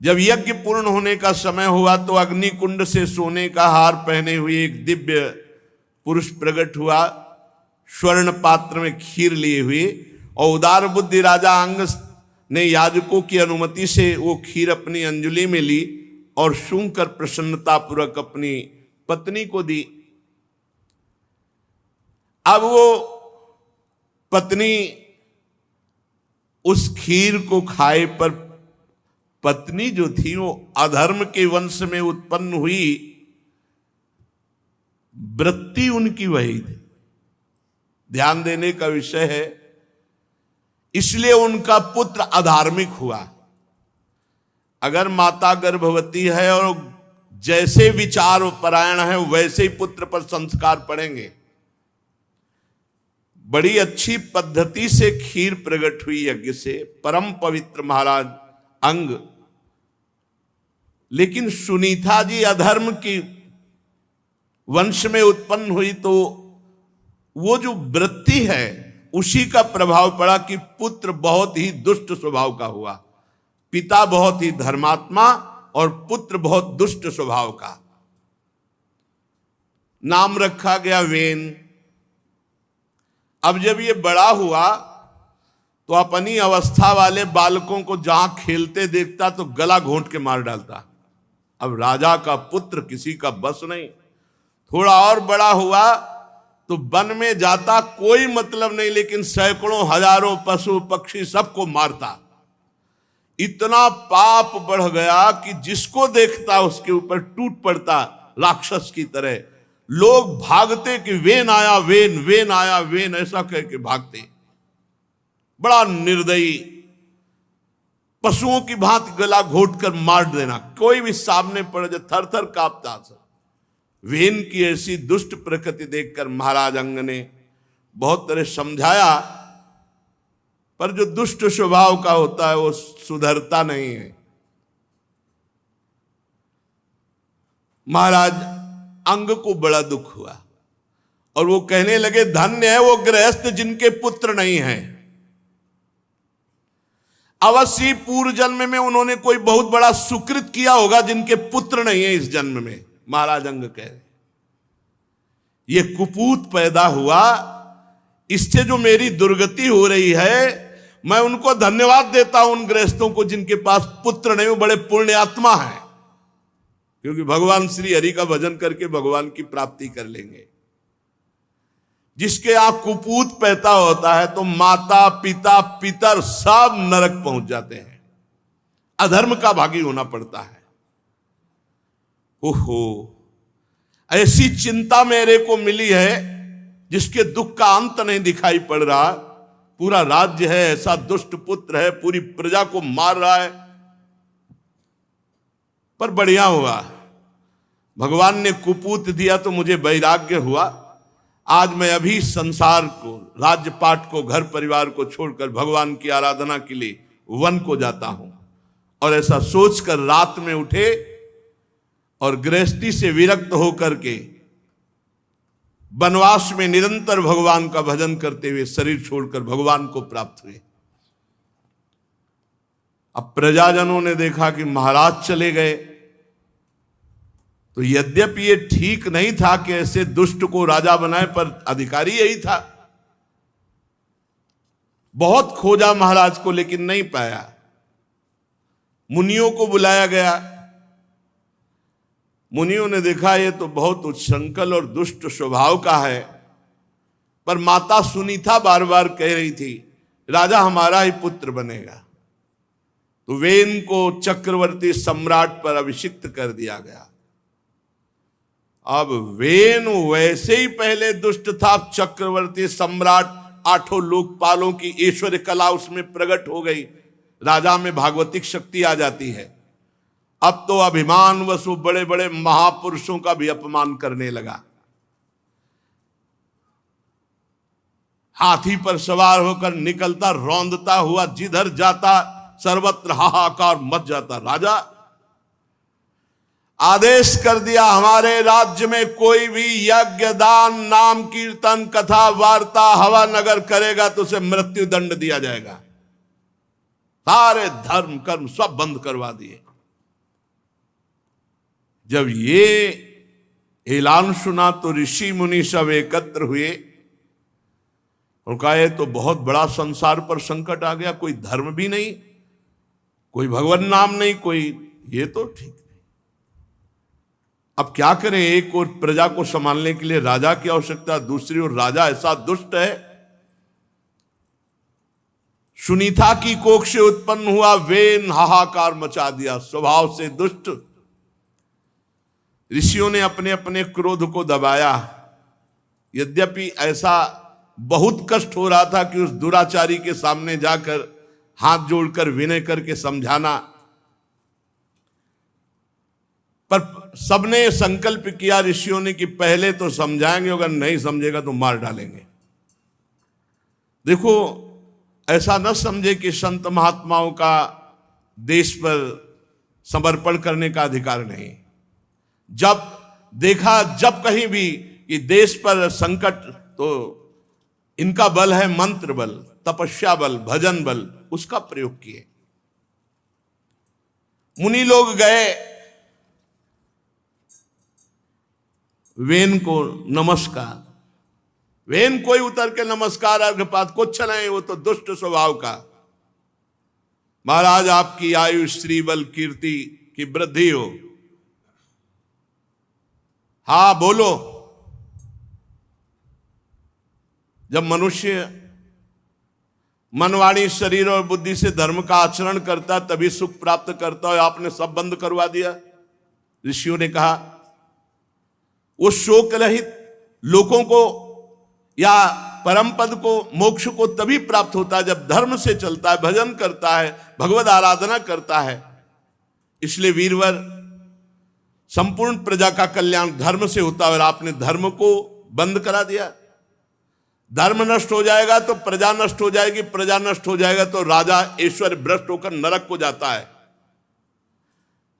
Speaker 1: जब यज्ञ पूर्ण होने का समय हुआ तो अग्निकुंड से सोने का हार पहने हुए एक दिव्य पुरुष प्रकट हुआ, स्वर्ण पात्र में खीर लिए हुए, और उदार बुद्धि राजा अंग ने याजकों की अनुमति से वो खीर अपनी अंजलि में ली और सूंघ कर प्रसन्नता पूर्वक अपनी पत्नी को दी। अब वो पत्नी उस खीर को खाए पर पत्नी जो थी वो अधर्म के वंश में उत्पन्न हुई, वृत्ति उनकी वही थी। ध्यान देने का विषय है, इसलिए उनका पुत्र अधार्मिक हुआ। अगर माता गर्भवती है और जैसे विचार परायण है वैसे ही पुत्र पर संस्कार पड़ेंगे। बड़ी अच्छी पद्धति से खीर प्रकट हुई यज्ञ से, परम पवित्र महाराज अंग। लेकिन सुनीता जी अधर्म की वंश में उत्पन्न हुई, तो वो जो वृत्ति है उसी का प्रभाव पड़ा कि पुत्र बहुत ही दुष्ट स्वभाव का हुआ। पिता बहुत ही धर्मात्मा और पुत्र बहुत दुष्ट स्वभाव का। नाम रखा गया वेन। अब जब ये बड़ा हुआ तो अपनी अवस्था वाले बालकों को जहां खेलते देखता तो गला घोंट के मार डालता। अब राजा का पुत्र किसी का बस नहीं। थोड़ा और बड़ा हुआ तो वन में जाता, कोई मतलब नहीं, लेकिन सैकड़ों हजारों पशु पक्षी सबको मारता। इतना पाप बढ़ गया कि जिसको देखता उसके ऊपर टूट पड़ता राक्षस की तरह। लोग भागते कि वेन आया, वेन, वेन आया, वेन, ऐसा कह के भागते। बड़ा निर्दयी, पशुओं की भांति गला घोट कर मार देना। कोई भी सामने पड़ जाए थर थर कांपता था। वेन की ऐसी दुष्ट प्रकृति देखकर महाराज अंग ने बहुत तरह समझाया, पर जो दुष्ट स्वभाव का होता है वो सुधरता नहीं है। महाराज अंग को बड़ा दुख हुआ और वो कहने लगे, धन्य है वो गृहस्थ जिनके पुत्र नहीं हैं। अवश्य पूर्व जन्म में उन्होंने कोई बहुत बड़ा सुकृत किया होगा जिनके पुत्र नहीं है इस जन्म में। महाराज अंग कह रहे, ये कुपूत पैदा हुआ, इससे जो मेरी दुर्गति हो रही है, मैं उनको धन्यवाद देता हूं उन गृहस्थों को जिनके पास पुत्र नहीं, वो बड़े पुण्य आत्मा है, क्योंकि भगवान श्री हरि का भजन करके भगवान की प्राप्ति कर लेंगे। जिसके यहां कुपूत पैदा होता है तो माता पिता पितर सब नरक पहुंच जाते हैं, अधर्म का भागी होना पड़ता है। ओहो, ऐसी चिंता मेरे को मिली है जिसके दुख का अंत नहीं दिखाई पड़ रहा। पूरा राज्य है, ऐसा दुष्ट पुत्र है, पूरी प्रजा को मार रहा है। पर बढ़िया हुआ, भगवान ने कुपूत दिया तो मुझे वैराग्य हुआ। आज मैं अभी संसार को, राज्य पाट को, घर परिवार को छोड़कर भगवान की आराधना के लिए वन को जाता हूं। और ऐसा सोचकर रात में उठे और गृहस्थी से विरक्त होकर के वनवास में निरंतर भगवान का भजन करते हुए शरीर छोड़कर भगवान को प्राप्त हुए। अब प्रजाजनों ने देखा कि महाराज चले गए, तो यद्यपि ये ठीक नहीं था कि ऐसे दुष्ट को राजा बनाए, पर अधिकारी यही था। बहुत खोजा महाराज को लेकिन नहीं पाया। मुनियों को बुलाया गया। मुनियों ने देखा ये तो बहुत उच्छृंखल और दुष्ट स्वभाव का है, पर माता सुनीता बार बार कह रही थी राजा हमारा ही पुत्र बनेगा। तो वेन को चक्रवर्ती सम्राट पर अभिषिक्त कर दिया गया। अब वेन वैसे ही पहले दुष्ट था, चक्रवर्ती सम्राट, 8 लोकपालों की ऐश्वर्य कला उसमें प्रकट हो गई। राजा में भागवतिक शक्ति आ जाती है। अब तो अभिमान वसु बड़े बड़े महापुरुषों का भी अपमान करने लगा। हाथी पर सवार होकर निकलता, रौंदता हुआ, जिधर जाता सर्वत्र हाहाकार मच जाता। राजा आदेश कर दिया, हमारे राज्य में कोई भी यज्ञ दान नाम कीर्तन कथा वार्ता हवन अगर करेगा तो उसे मृत्यु दंड दिया जाएगा। सारे धर्म कर्म सब बंद करवा दिए। जब ये ऐलान सुना तो ऋषि मुनि सब एकत्र हुए और कहा ये तो बहुत बड़ा संसार पर संकट आ गया। कोई धर्म भी नहीं, कोई भगवान नाम नहीं, कोई, ये तो ठीक नहीं। अब क्या करें? एक और प्रजा को संभालने के लिए राजा की आवश्यकता, दूसरी ओर राजा ऐसा दुष्ट है। सुनीता की कोख से उत्पन्न हुआ वेन हाहाकार मचा दिया, स्वभाव से दुष्ट। ऋषियों ने अपने अपने क्रोध को दबाया। यद्यपि ऐसा बहुत कष्ट हो रहा था कि उस दुराचारी के सामने जाकर हाथ जोड़कर विनय करके समझाना, पर सबने संकल्प किया ऋषियों ने कि पहले तो समझाएंगे, अगर नहीं समझेगा तो मार डालेंगे। देखो, ऐसा न समझे कि संत महात्माओं का देश पर समर्पण करने का अधिकार नहीं। जब देखा, जब कहीं भी कि देश पर संकट, तो इनका बल है मंत्र बल, तपस्या बल, भजन बल, उसका प्रयोग किए। मुनि लोग गए, वेन को नमस्कार। वेन कोई उतर के नमस्कार अर्घपात कुछ नहीं, वो तो दुष्ट स्वभाव का। महाराज आपकी आयु श्री बल कीर्ति की वृद्धि हो। हाँ बोलो। जब मनुष्य मनवाणी शरीर और बुद्धि से धर्म का आचरण करता तभी सुख प्राप्त करता है। आपने सब बंद करवा दिया। ऋषियों ने कहा वो शोक रहित लोगों को या परम पद को, मोक्ष को तभी प्राप्त होता है जब धर्म से चलता है, भजन करता है, भगवद आराधना करता है। इसलिए वीरवर, संपूर्ण प्रजा का कल्याण धर्म से होता है और आपने धर्म को बंद करा दिया। धर्म नष्ट हो जाएगा तो प्रजा नष्ट हो जाएगी, प्रजा नष्ट हो जाएगा तो राजा ऐश्वर्य भ्रष्ट होकर नरक को जाता है।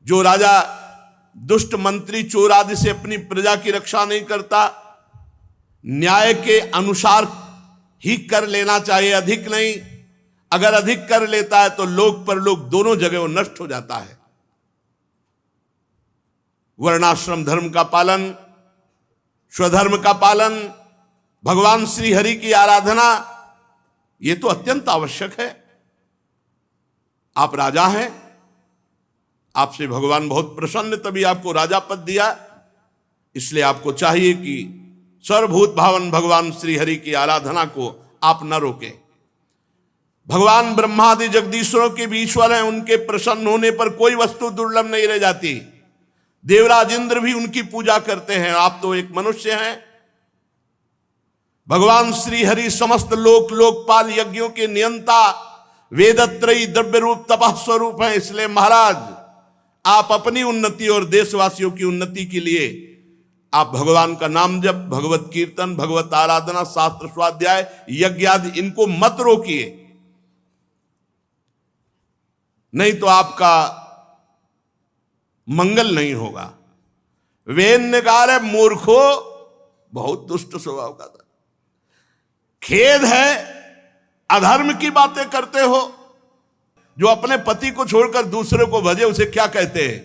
Speaker 1: जो राजा दुष्ट मंत्री चोर आदि से अपनी प्रजा की रक्षा नहीं करता, न्याय के अनुसार ही कर लेना चाहिए, अधिक नहीं। अगर अधिक कर लेता है तो लोक परलोक दोनों जगह वो नष्ट हो जाता है। वर्णाश्रम धर्म का पालन, स्वधर्म का पालन, भगवान श्री हरि की आराधना, यह तो अत्यंत आवश्यक है। आप राजा हैं, आपसे भगवान बहुत प्रसन्न, तभी आपको राजा पद दिया। इसलिए आपको चाहिए कि सर्वभूत भावन भगवान श्री हरि की आराधना को आप न रोकें। भगवान ब्रह्मादि जगदीश्वरों के भी ईश्वर हैं, उनके प्रसन्न होने पर कोई वस्तु दुर्लभ नहीं रह जाती। देवराज इंद्र भी उनकी पूजा करते हैं, आप तो एक मनुष्य हैं। भगवान श्री हरि समस्त लोक लोकपाल यज्ञों के नियंता, वेदत्रयी द्रव्य रूप तपः स्वरूप हैं। इसलिए महाराज, आप अपनी उन्नति और देशवासियों की उन्नति के लिए आप भगवान का नाम जप, भगवत कीर्तन, भगवत आराधना, शास्त्र स्वाध्याय, यज्ञ आदि इनको मत रोकिए, नहीं तो आपका मंगल नहीं होगा। वेन ने कहा, मूर्खो, बहुत दुष्ट स्वभाव का था। खेद है, अधर्म की बातें करते हो। जो अपने पति को छोड़कर दूसरे को भजे उसे क्या कहते हैं?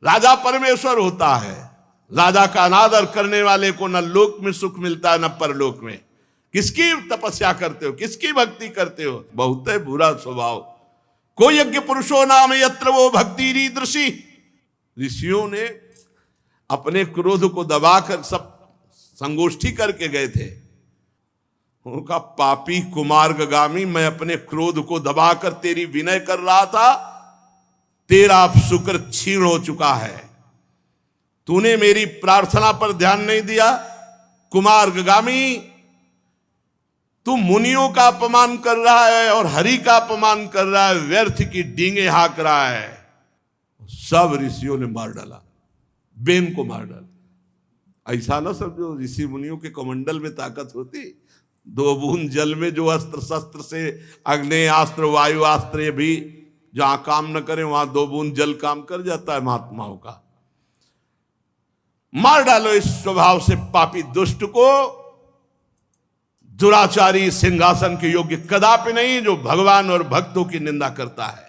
Speaker 1: राजा परमेश्वर होता है। राजा का अनादर करने वाले को न लोक में सुख मिलता है न परलोक में। किसकी तपस्या करते हो, किसकी भक्ति करते हो? बहुत है बुरा स्वभाव। कोई यज्ञ पुरुषो नाम यत्र वो भक्ति रीदृषि। ऋषियों ने अपने क्रोध को दबाकर सब संगोष्ठी करके गए थे। उनका पापी कुमार्गामी, मैं अपने क्रोध को दबाकर तेरी विनय कर रहा था, तेरा अब शुक्र क्षीण हो चुका है। तूने मेरी प्रार्थना पर ध्यान नहीं दिया। कुमार्गामी, तू मुनियों का अपमान कर रहा है और हरि का अपमान कर रहा है, व्यर्थ की डींगे हाँक रहा है। सब ऋषियों ने मार डाला, बेन को मार डाला। ऐसा ना समझो ऋषि मुनियों के कमंडल में ताकत होती। 2 बूंद जल में जो अस्त्र शस्त्र से, अग्नि अस्त्र, वायु अस्त्र भी जहां काम न करे वहां 2 बूंद जल काम कर जाता है महात्माओं का। मार डालो इस स्वभाव से पापी दुष्ट को। दुराचारी सिंहासन के योग्य कदापि नहीं, जो भगवान और भक्तों की निंदा करता है।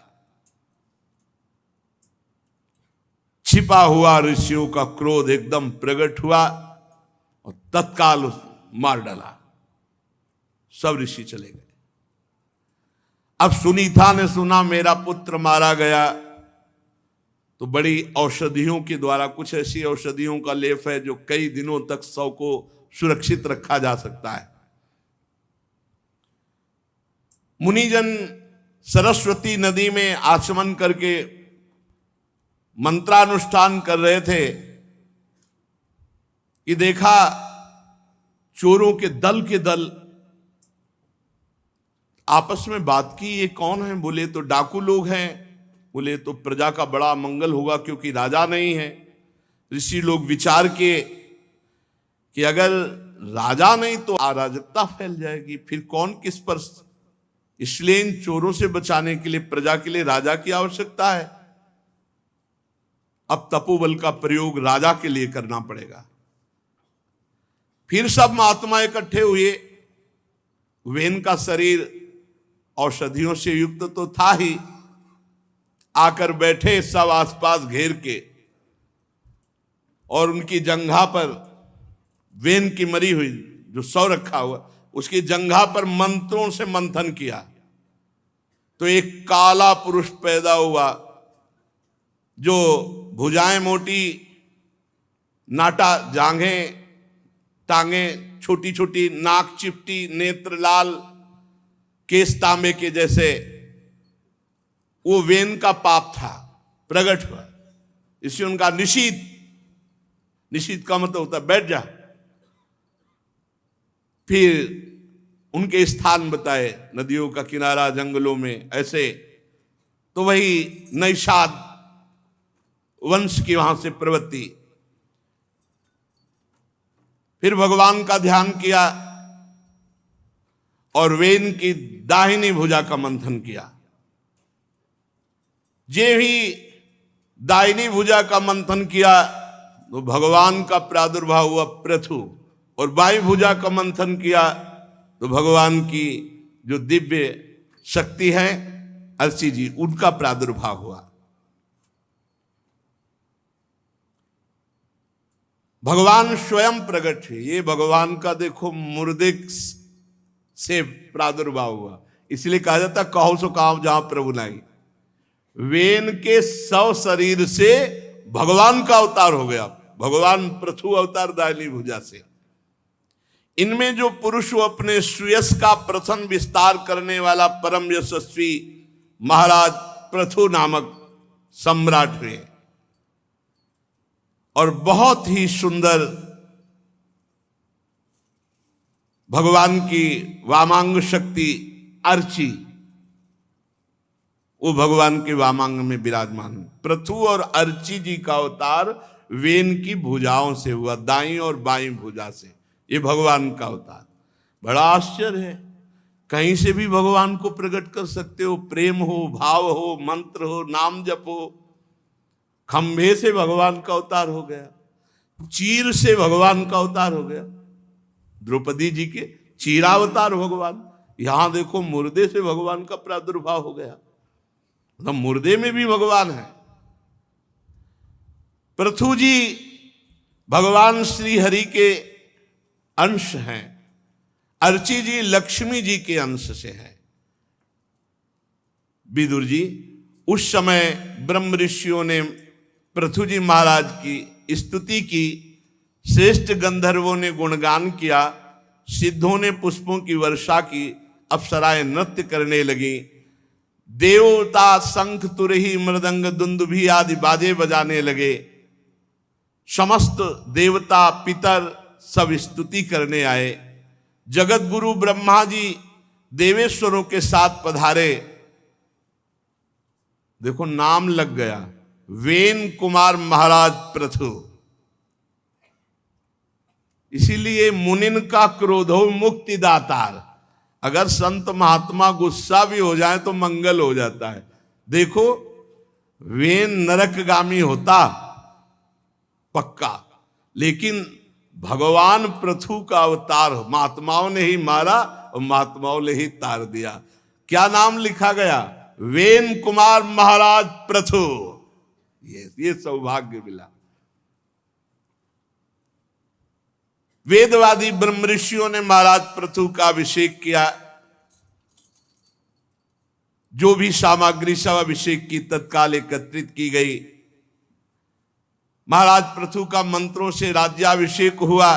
Speaker 1: छिपा हुआ ऋषियों का क्रोध एकदम प्रकट हुआ और तत्काल मार डाला। सब ऋषि चले गए। अब सुनीता ने सुना मेरा पुत्र मारा गया, तो बड़ी औषधियों के द्वारा, कुछ ऐसी औषधियों का लेप है जो कई दिनों तक शव को सुरक्षित रखा जा सकता है। मुनिजन सरस्वती नदी में आचमन करके मंत्रानुष्ठान कर रहे थे कि देखा चोरों के दल आपस में बात की, ये कौन है? बोले तो डाकू लोग हैं। बोले तो प्रजा का बड़ा मंगल होगा क्योंकि राजा नहीं है। ऋषि लोग विचार किए कि अगर राजा नहीं तो अराजकता फैल जाएगी, फिर कौन किस पर। इसलिए इन चोरों से बचाने के लिए प्रजा के लिए राजा की आवश्यकता है। अब तपोबल का प्रयोग राजा के लिए करना पड़ेगा। फिर सब महात्मा इकट्ठे हुए। वेन का शरीर औषधियों से युक्त तो था ही, आकर बैठे सब आसपास घेर के, और उनकी जंघा पर वेन की मरी हुई जो सौ रखा हुआ, उसकी जंघा पर मंत्रों से मंथन किया तो एक काला पुरुष पैदा हुआ, जो भुजाएं मोटी, नाटा जांघें, टांगें छोटी छोटी, नाक चिपटी, नेत्र लाल, केस तांबे के जैसे। वो वेन का पाप था, प्रकट हुआ। इससे उनका निषीद, निषीद का मतलब होता है बैठ जा। फिर उनके स्थान बताए, नदियों का किनारा, जंगलों में ऐसे। तो वही नैषाद वंश की वहां से प्रवृत्ति। फिर भगवान का ध्यान किया और वेन की दाहिनी भुजा का मंथन किया। जे ही दाहिनी भुजा का मंथन किया तो भगवान का प्रादुर्भाव हुआ पृथु, और बाई भुजा का मंथन किया तो भगवान की जो दिव्य शक्ति है अर्ची जी, उनका प्रादुर्भाव हुआ। भगवान स्वयं प्रकट है। ये भगवान का देखो मुर्दे से प्रादुर्भाव हुआ, इसलिए कहा जाता कहो सो काम जहां प्रभु नहीं। वेन के 100 शरीर से भगवान का अवतार हो गया। भगवान पृथु अवतार दाहिनी भुजा से। इनमें जो पुरुष अपने सुयश का प्रथम विस्तार करने वाला परम यशस्वी महाराज पृथु नामक सम्राट हुए, और बहुत ही सुंदर भगवान की वामांग शक्ति अर्ची, वो भगवान के वामांग में विराजमान। पृथु और अर्ची जी का अवतार वेन की भुजाओं से हुआ, दाईं और बाईं भुजा से। ये भगवान का अवतार। बड़ा आश्चर्य है, कहीं से भी भगवान को प्रकट कर सकते हो। प्रेम हो, भाव हो, मंत्र हो, नाम जप हो। खंभे से भगवान का अवतार हो गया, चीर से भगवान का अवतार हो गया। द्रौपदी जी के चीरावतार भगवान। यहां देखो मुर्दे से भगवान का प्रादुर्भाव हो गया, मतलब मुर्दे में भी भगवान है। पृथु जी भगवान श्री हरि के अंश हैं। अर्ची जी लक्ष्मी जी के अंश से है। विदुर जी, उस समय ब्रह्म ऋषियों ने पृथु जी महाराज की स्तुति की, श्रेष्ठ गंधर्वों ने गुणगान किया, सिद्धों ने पुष्पों की वर्षा की, अप्सराएं नृत्य करने लगी, देवता शंख तुरही मृदंग दुंदुभी आदि बाजे बजाने लगे। समस्त देवता पितर सब स्तुति करने आए। जगत गुरु ब्रह्मा जी देवेश्वरों के साथ पधारे। देखो नाम लग गया, वेन कुमार महाराज पृथु। इसीलिए मुनिन का क्रोधो मुक्ति दातार। अगर संत महात्मा गुस्सा भी हो जाए तो मंगल हो जाता है। देखो वेन नरकगामी होता पक्का, लेकिन भगवान पृथु का अवतार महात्माओं ने ही मारा और महात्माओं ने ही तार दिया। क्या नाम लिखा गया? वेन कुमार महाराज पृथु। ये सौभाग्य मिला। वेदवादी ब्रह्म ऋषियों ने महाराज पृथु का अभिषेक किया। जो भी सामग्री सब अभिषेक की तत्काल एकत्रित की गई। महाराज पृथु का मंत्रों से राज्याभिषेक हुआ।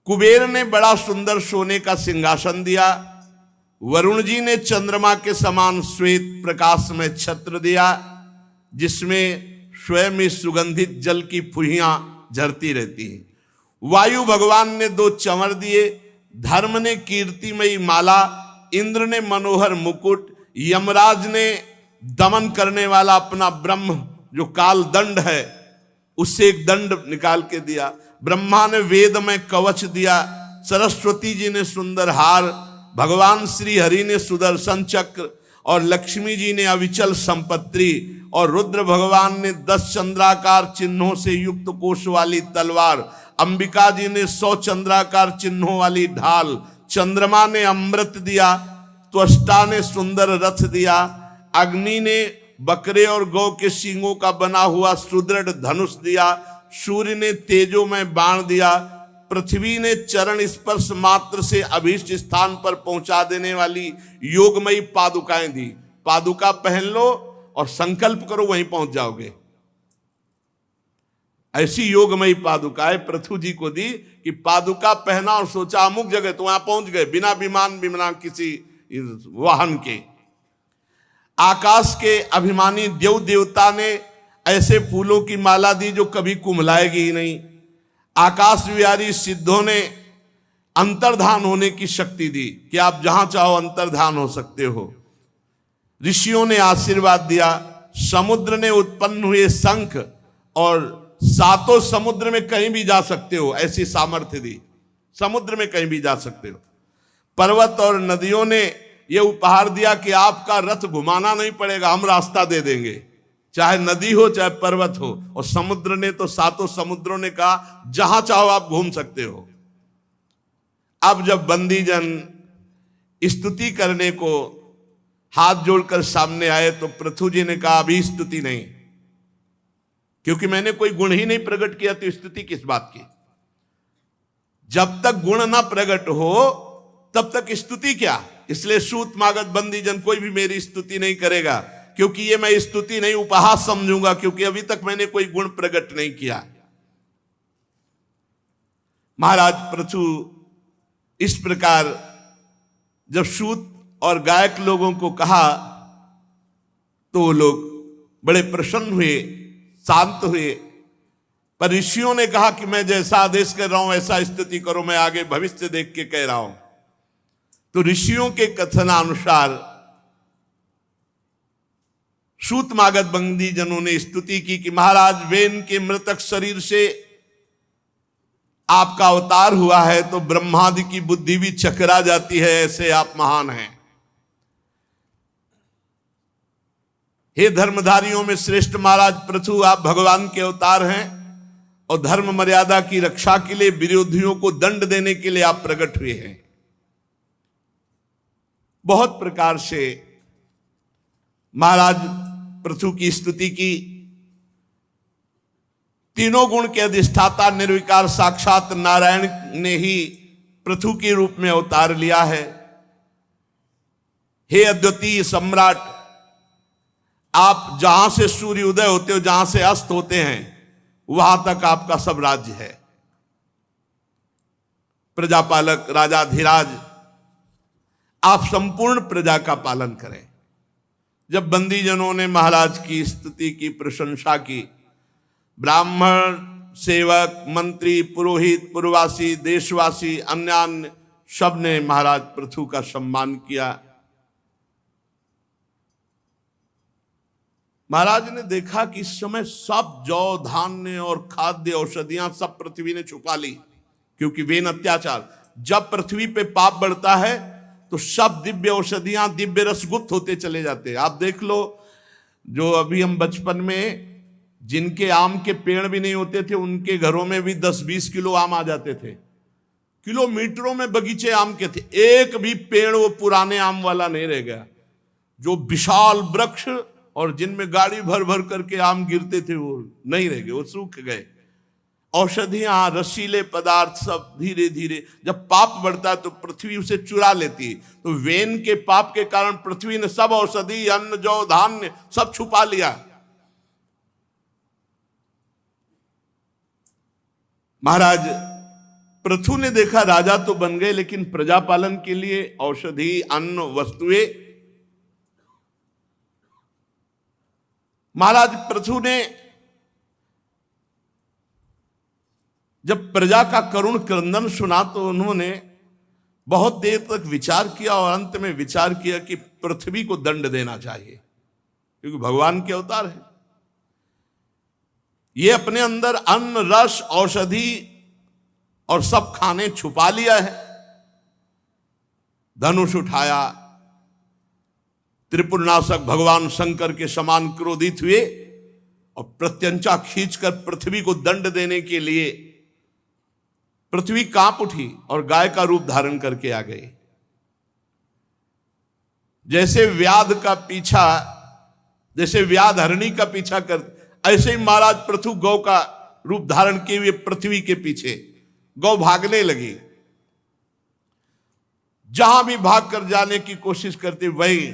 Speaker 1: कुबेर ने बड़ा सुंदर सोने का सिंहासन दिया वरुण जी ने चंद्रमा के समान श्वेत प्रकाश में छत्र दिया, जिसमें स्वयं ही सुगंधित जल की फुहियां झरती रहती हैं। वायु भगवान ने 2 चंवर दिए, धर्म ने कीर्तिमयी माला, इंद्र ने मनोहर मुकुट, यमराज ने दमन करने वाला अपना ब्रह्म जो काल दंड है उससे एक दंड निकाल के दिया, ब्रह्मा ने वेद में कवच दिया, सरस्वती जी ने सुंदर हार, भगवान श्री हरि ने सुदर्शन चक्र और लक्ष्मी जी ने अविचल संपत्ति और रुद्र भगवान ने 10 चंद्राकार चिन्हों से युक्त कोष वाली तलवार, अंबिका जी ने 100 चंद्राकार चिन्हों वाली ढाल, चंद्रमा ने अमृत दिया, त्वष्टा ने सुंदर रथ दिया, अग्नि ने बकरे और गौ के सींगों का बना हुआ सुदृढ़ धनुष दिया, सूर्य ने तेजो में बाण दिया, पृथ्वी ने चरण स्पर्श मात्र से अभीष्ट स्थान पर पहुंचा देने वाली योगमयी पादुकाएं दी। पादुका पहन लो और संकल्प करो वहीं पहुंच जाओगे। ऐसी योगमयी पादुकाएं पृथु जी को दी कि पादुका पहना और सोचा अमुक जगह तो वहां पहुंच गए बिना विमान बिना किसी वाहन के। आकाश के अभिमानी देव देवता ने ऐसे फूलों की माला दी जो कभी कुम्हलाएगी ही नहीं। आकाश विहारी सिद्धों ने अंतर्धान होने की शक्ति दी कि आप जहां चाहो अंतर्धान हो सकते हो। ऋषियों ने आशीर्वाद दिया, समुद्र ने उत्पन्न हुए शंख और 7 समुद्र में कहीं भी जा सकते हो ऐसी सामर्थ्य दी, समुद्र में कहीं भी जा सकते हो। पर्वत और नदियों ने यह उपहार दिया कि आपका रथ घुमाना नहीं पड़ेगा, हम रास्ता दे देंगे, चाहे नदी हो चाहे पर्वत हो। और समुद्र ने तो 7 समुद्रों ने कहा जहां चाहो आप घूम सकते हो। अब जब बंदीजन स्तुति करने को हाथ जोड़कर सामने आए तो पृथु जी ने कहा अभी स्तुति नहीं, क्योंकि मैंने कोई गुण ही नहीं प्रकट किया तो स्तुति किस बात की। जब तक गुण ना प्रकट हो तब तक स्तुति क्या। इसलिए सूत मागत बंदीजन कोई भी मेरी स्तुति नहीं करेगा, क्योंकि ये मैं स्तुति नहीं उपहास समझूंगा, क्योंकि अभी तक मैंने कोई गुण प्रकट नहीं किया। महाराज पृथु इस प्रकार जब सूत और गायक लोगों को कहा तो वो लोग बड़े प्रसन्न हुए, शांत हुए। पर ऋषियों ने कहा कि मैं जैसा आदेश कर रहा हूं ऐसा स्तुति करो, मैं आगे भविष्य देख के कह रहा हूं। तो ऋषियों के कथनानुसार सूतमागत बंदीजनों ने स्तुति की कि महाराज वेन के मृतक शरीर से आपका अवतार हुआ है तो ब्रह्मादि की बुद्धि भी चकरा जाती है, ऐसे आप महान हैं। हे धर्मधारियों में श्रेष्ठ महाराज पृथु, आप भगवान के अवतार हैं और धर्म मर्यादा की रक्षा के लिए विरोधियों को दंड देने के लिए आप प्रकट हुए हैं। बहुत प्रकार से महाराज पृथु की स्तुति की। तीनों गुण के अधिष्ठाता निर्विकार साक्षात नारायण ने ही पृथु के रूप में अवतार लिया है। हे अद्वितीय सम्राट, आप जहां से सूर्य उदय होते हो, जहां से अस्त होते हैं, वहां तक आपका सब राज्य है। प्रजापालक राजाधिराज, आप संपूर्ण प्रजा का पालन करें। जब बंदीजनों ने महाराज की स्तुति की, प्रशंसा की, ब्राह्मण, सेवक, मंत्री, पुरोहित, पुरवासी, देशवासी, अन्य सब ने महाराज पृथु का सम्मान किया। महाराज ने देखा कि इस समय सब जौ धान्य और खाद्य औषधियां सब पृथ्वी ने छुपा ली, क्योंकि वेन अत्याचार। जब पृथ्वी पे पाप बढ़ता है तो सब दिव्य औषधियां, दिव्य रस गुप्त होते चले जाते हैं। आप देख लो, जो अभी हम बचपन में जिनके आम के पेड़ भी नहीं होते थे उनके घरों में भी 10-20 किलो आम आ जाते थे। किलोमीटरों में बगीचे आम के थे, एक भी पेड़ वो पुराने आम वाला नहीं रह गया। जो विशाल वृक्ष और जिनमें गाड़ी भर भर करके आम गिरते थे वो नहीं रह गए, वो सूख गए। औषधियां, रसीले पदार्थ सब धीरे धीरे, जब पाप बढ़ता है तो पृथ्वी उसे चुरा लेती है। तो वेन के पाप के कारण पृथ्वी ने सब औषधि, अन्न, जौ, धान्य सब छुपा लिया। महाराज पृथु ने देखा राजा तो बन गए, लेकिन प्रजा पालन के लिए औषधि, अन्न, वस्तुएं। महाराज पृथु ने जब प्रजा का करुण क्रंदन सुना तो उन्होंने बहुत देर तक विचार किया और अंत में विचार किया कि पृथ्वी को दंड देना चाहिए, क्योंकि भगवान के अवतार है। ये अपने अंदर अन्न, रस, औषधि और सब खाने छुपा लिया है। धनुष उठाया, त्रिपुरनाशक भगवान शंकर के समान क्रोधित हुए और प्रत्यंचा खींचकर पृथ्वी को दंड देने के लिए पृथ्वी कांप उठी और गाय का रूप धारण करके आ गई। जैसे व्याध का पीछा, जैसे व्याध हरणी का पीछा कर, ऐसे ही महाराज पृथु गौ का रूप धारण किए हुए पृथ्वी के पीछे गौ भागने लगी। जहां भी भाग कर जाने की कोशिश करती, वही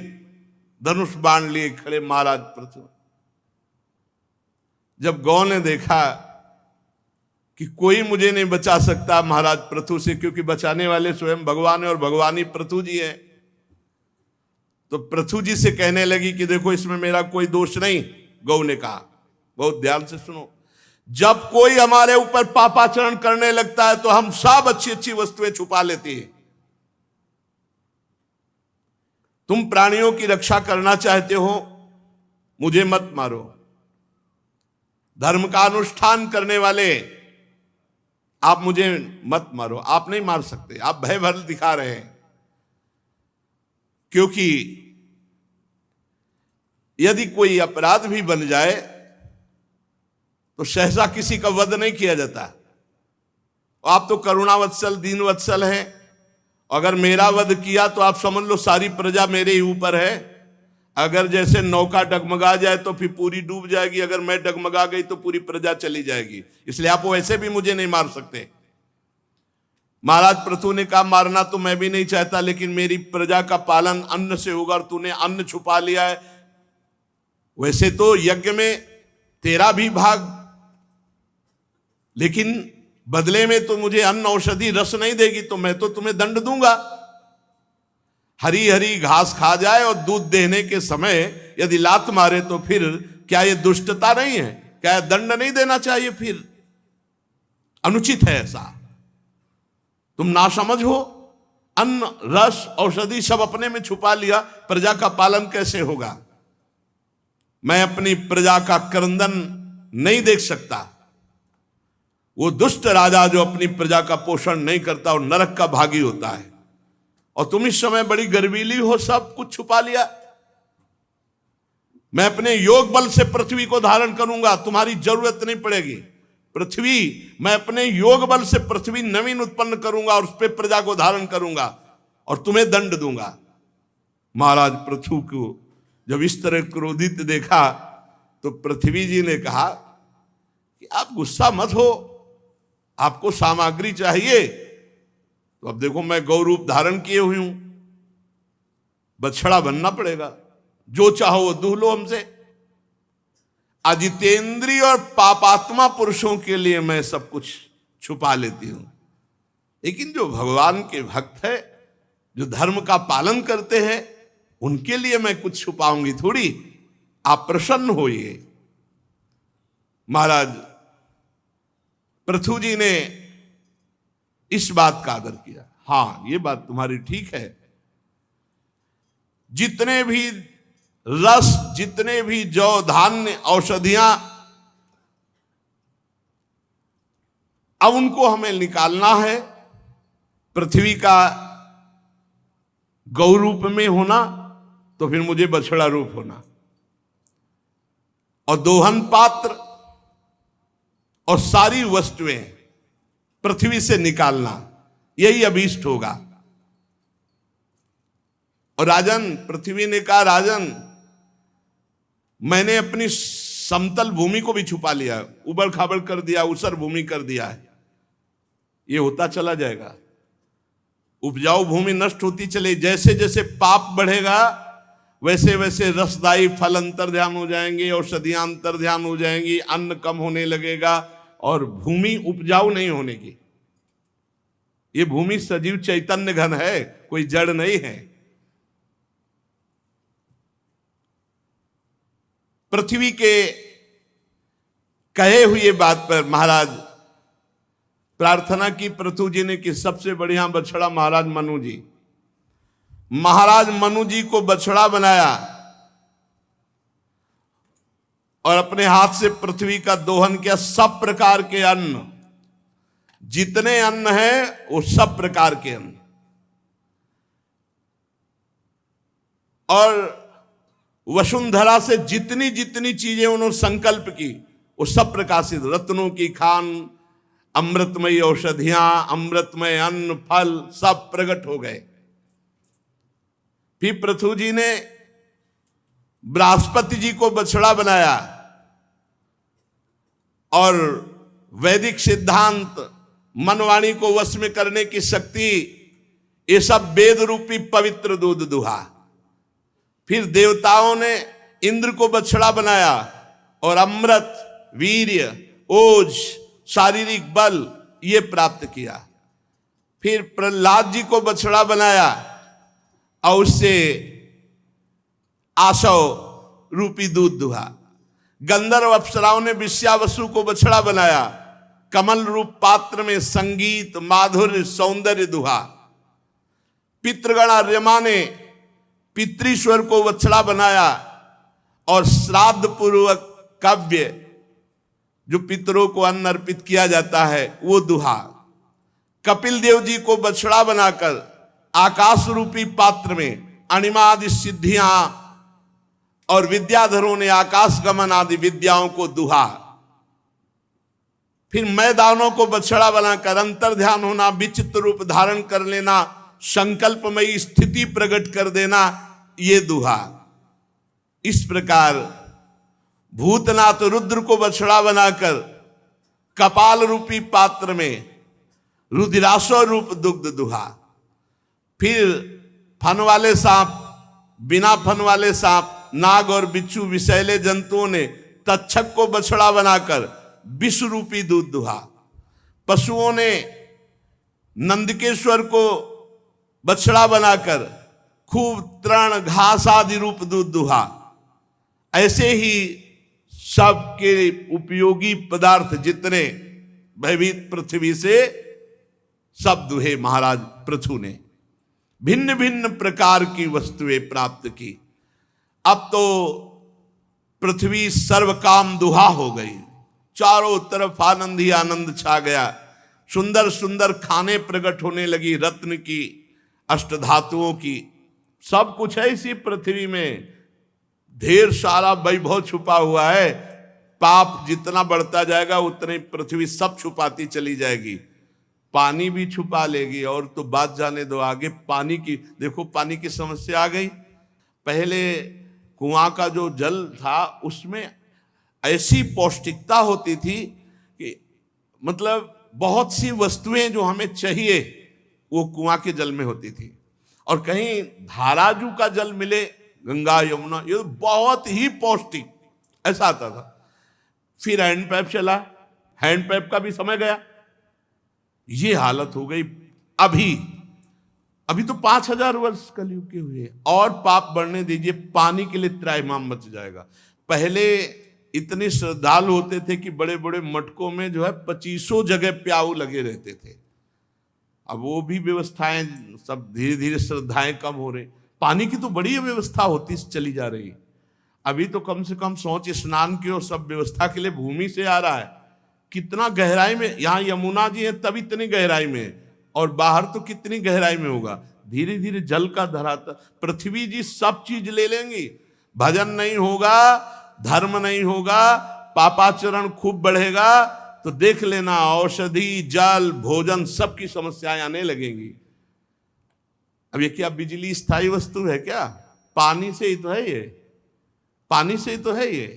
Speaker 1: धनुष बाण लिए खड़े महाराज पृथु। जब गौ ने देखा कि कोई मुझे नहीं बचा सकता महाराज पृथु से, क्योंकि बचाने वाले स्वयं भगवान है और भगवान ही पृथु जी है, तो पृथु जी से कहने लगी कि देखो इसमें मेरा कोई दोष नहीं। गौ ने कहा, बहुत ध्यान से सुनो, जब कोई हमारे ऊपर पापाचरण करने लगता है तो हम सब अच्छी अच्छी वस्तुएं छुपा लेती है। तुम प्राणियों की रक्षा करना चाहते हो, मुझे मत मारो। धर्म का अनुष्ठान करने वाले, आप मुझे मत मारो। आप नहीं मार सकते, आप भय भर दिखा रहे हैं, क्योंकि यदि कोई अपराध भी बन जाए तो सहसा किसी का वध नहीं किया जाता। आप तो करुणावत्सल, दीनवत्सल हैं। अगर मेरा वध किया तो आप समझ लो सारी प्रजा मेरे ही ऊपर है। अगर जैसे नौका डगमगा जाए तो फिर पूरी डूब जाएगी, अगर मैं डगमगा गई तो पूरी प्रजा चली जाएगी, इसलिए आप वैसे भी मुझे नहीं मार सकते। महाराज पृथु ने कहा, मारना तो मैं भी नहीं चाहता, लेकिन मेरी प्रजा का पालन अन्न से होगा और तूने अन्न छुपा लिया है। वैसे तो यज्ञ में तेरा भी भाग, लेकिन बदले में तो मुझे अन्न, औषधि, रस नहीं देगी, तो मैं तो तुम्हें दंड दूंगा। हरी हरी घास खा जाए और दूध देने के समय यदि लात मारे तो फिर क्या यह दुष्टता नहीं है? क्या यह दंड नहीं देना चाहिए? फिर अनुचित है ऐसा। तुम नासमझ हो, अन्न, रस, औषधि सब अपने में छुपा लिया, प्रजा का पालन कैसे होगा? मैं अपनी प्रजा का क्रंदन नहीं देख सकता। वो दुष्ट राजा जो अपनी प्रजा का पोषण नहीं करता और नरक का भागी होता है। और तुम इस समय बड़ी गर्वीली हो, सब कुछ छुपा लिया। मैं अपने योग बल से पृथ्वी को धारण करूंगा, तुम्हारी जरूरत नहीं पड़ेगी। पृथ्वी, मैं अपने योग बल से पृथ्वी नवीन उत्पन्न करूंगा और उस पर प्रजा को धारण करूंगा और तुम्हें दंड दूंगा। महाराज पृथु को जब इस तरह क्रोधित देखा तो पृथ्वी जी ने कहा कि आप गुस्सा मत हो, आपको सामग्री चाहिए तो अब देखो मैं गौ रूप धारण किए हुई हूं, बछड़ा बनना पड़ेगा, जो चाहो वो दूह लो हमसे। अजितेंद्रिय और पापात्मा पुरुषों के लिए मैं सब कुछ छुपा लेती हूं, लेकिन जो भगवान के भक्त है, जो धर्म का पालन करते हैं, उनके लिए मैं कुछ छुपाऊंगी थोड़ी। आप प्रसन्न होइए। महाराज पृथु जी ने इस बात का आदर किया। हां, ये बात तुम्हारी ठीक है। जितने भी रस, जितने भी जौ, धान्य, औषधियां, अब उनको हमें निकालना है। पृथ्वी का गौ रूप में होना तो फिर मुझे बछड़ा रूप होना, और दोहन पात्र और सारी वस्तुएं पृथ्वी से निकालना, यही अभीष्ट होगा। और राजन, पृथ्वी ने कहा, राजन मैंने अपनी समतल भूमि को भी छुपा लिया, उबड़ खाबड़ कर दिया, ऊसर भूमि कर दिया है। ये होता चला जाएगा, उपजाऊ भूमि नष्ट होती चले। जैसे जैसे पाप बढ़ेगा वैसे वैसे रसदायी फल अंतर्ध्यान हो जाएंगे, औषधियां अंतर्ध्यान हो जाएंगी, अन्न कम होने लगेगा और भूमि उपजाऊ नहीं होने की। ये भूमि सजीव चैतन्य घन है, कोई जड़ नहीं है। पृथ्वी के कहे हुए बात पर महाराज प्रार्थना की पृथु जी ने कि सबसे बढ़िया बछड़ा महाराज मनु जी। महाराज मनु जी को बछड़ा बनाया और अपने हाथ से पृथ्वी का दोहन किया। सब प्रकार के अन्न, जितने अन्न हैं वो सब प्रकार के अन्न, और वसुंधरा से जितनी जितनी चीजें उन्होंने संकल्प की वो सब प्रकाशित। रत्नों की खान, अमृतमयी औषधियां, अमृतमय अन्न, फल सब प्रकट हो गए। फिर पृथु जी ने बृहस्पति जी को बछड़ा बनाया और वैदिक सिद्धांत, मनवाणी को वश में करने की शक्ति, ये सब वेद रूपी पवित्र दूध दुहा। फिर देवताओं ने इंद्र को बछड़ा बनाया और अमृत, वीर्य, ओज, शारीरिक बल ये प्राप्त किया। फिर प्रहलाद जी को बछड़ा बनाया और उससे आशव रूपी दूध दुहा। गंधर्व अप्सराओं ने विश्यावसु को बछड़ा बनाया, कमल रूप पात्र में संगीत, माधुर्य, सौंदर्य दुहा। पितृगण आर्यमा ने पितृश्वर को बछड़ा बनाया और श्राद्ध पूर्वक काव्य, जो पितरों को अन्न अर्पित किया जाता है, वो दुहा। कपिल देव जी को बछड़ा बनाकर आकाश रूपी पात्र में अणिमादि सिद्धियां और विद्याधरों ने आकाश गमन आदि विद्याओं को दुहा। फिर मैदानों को बछड़ा बनाकर अंतर ध्यान होना, विचित्र रूप धारण कर लेना, संकल्पमयी स्थिति प्रकट कर देना, ये दुहा। इस प्रकार भूतनाथ रुद्र को बछड़ा बनाकर कपाल रूपी पात्र में रुद्रासो रूप दुग्ध दुहा। फिर फन वाले सांप, बिना फन वाले सांप, नाग और बिच्छू विषैले जंतुओं ने तक्षक को बछड़ा बनाकर विष रूपी दूध दुहा। पशुओं ने नंदकेश्वर को बछड़ा बनाकर खूब तृण, घास आदि रूप दूध दुहा। ऐसे ही सबके उपयोगी पदार्थ जितने भयभीत पृथ्वी से सब दुहे महाराज पृथु ने। भिन्न भिन्न प्रकार की वस्तुएं प्राप्त की। अब तो पृथ्वी सर्वकाम दुहा हो गई, चारों तरफ आनंद ही आनंद छा गया। सुंदर सुंदर खाने प्रकट होने लगी, रत्न की, अष्टधातुओं की, सब कुछ है इसी पृथ्वी में। ढेर सारा वैभव छुपा हुआ है। पाप जितना बढ़ता जाएगा उतनी पृथ्वी सब छुपाती चली जाएगी। पानी भी छुपा लेगी, और तो बात जाने दो आगे। पानी की देखो, पानी की समस्या आ गई। पहले कुआं का जो जल था उसमें ऐसी पौष्टिकता होती थी कि मतलब बहुत सी वस्तुएं जो हमें चाहिए वो कुआं के जल में होती थी। और कहीं धाराजू का जल मिले, गंगा यमुना, ये बहुत ही पौष्टिक ऐसा आता था। फिर हैंडपैप चला, हैंडपैप का भी समय गया, ये हालत हो गई। अभी तो 5000 वर्ष कलयुग के हुए और पाप बढ़ने दीजिए, पानी के लिए त्राहिमाम मच जाएगा। पहले इतने श्रद्धालु होते थे कि बड़े बड़े मटकों में जो है 2500 जगह प्याऊ लगे रहते थे। अब वो भी व्यवस्थाएं सब धीरे धीरे श्रद्धाएं कम हो रही। पानी की तो बड़ी व्यवस्था होती चली जा रही। अभी तो कम से कम शौच स्नान की और सब व्यवस्था के लिए भूमि से आ रहा है। कितना गहराई में, यहाँ यमुना जी है तब इतनी गहराई में, और बाहर तो कितनी गहराई में होगा। धीरे धीरे जल का धरातल, पृथ्वी जी सब चीज ले लेंगी। भजन नहीं होगा, धर्म नहीं होगा, पापाचरण खूब बढ़ेगा, तो देख लेना औषधि, जल, भोजन सबकी समस्याएं आने लगेंगी। अब ये क्या बिजली स्थायी वस्तु है क्या? पानी से ही तो है ये, पानी से ही तो है ये।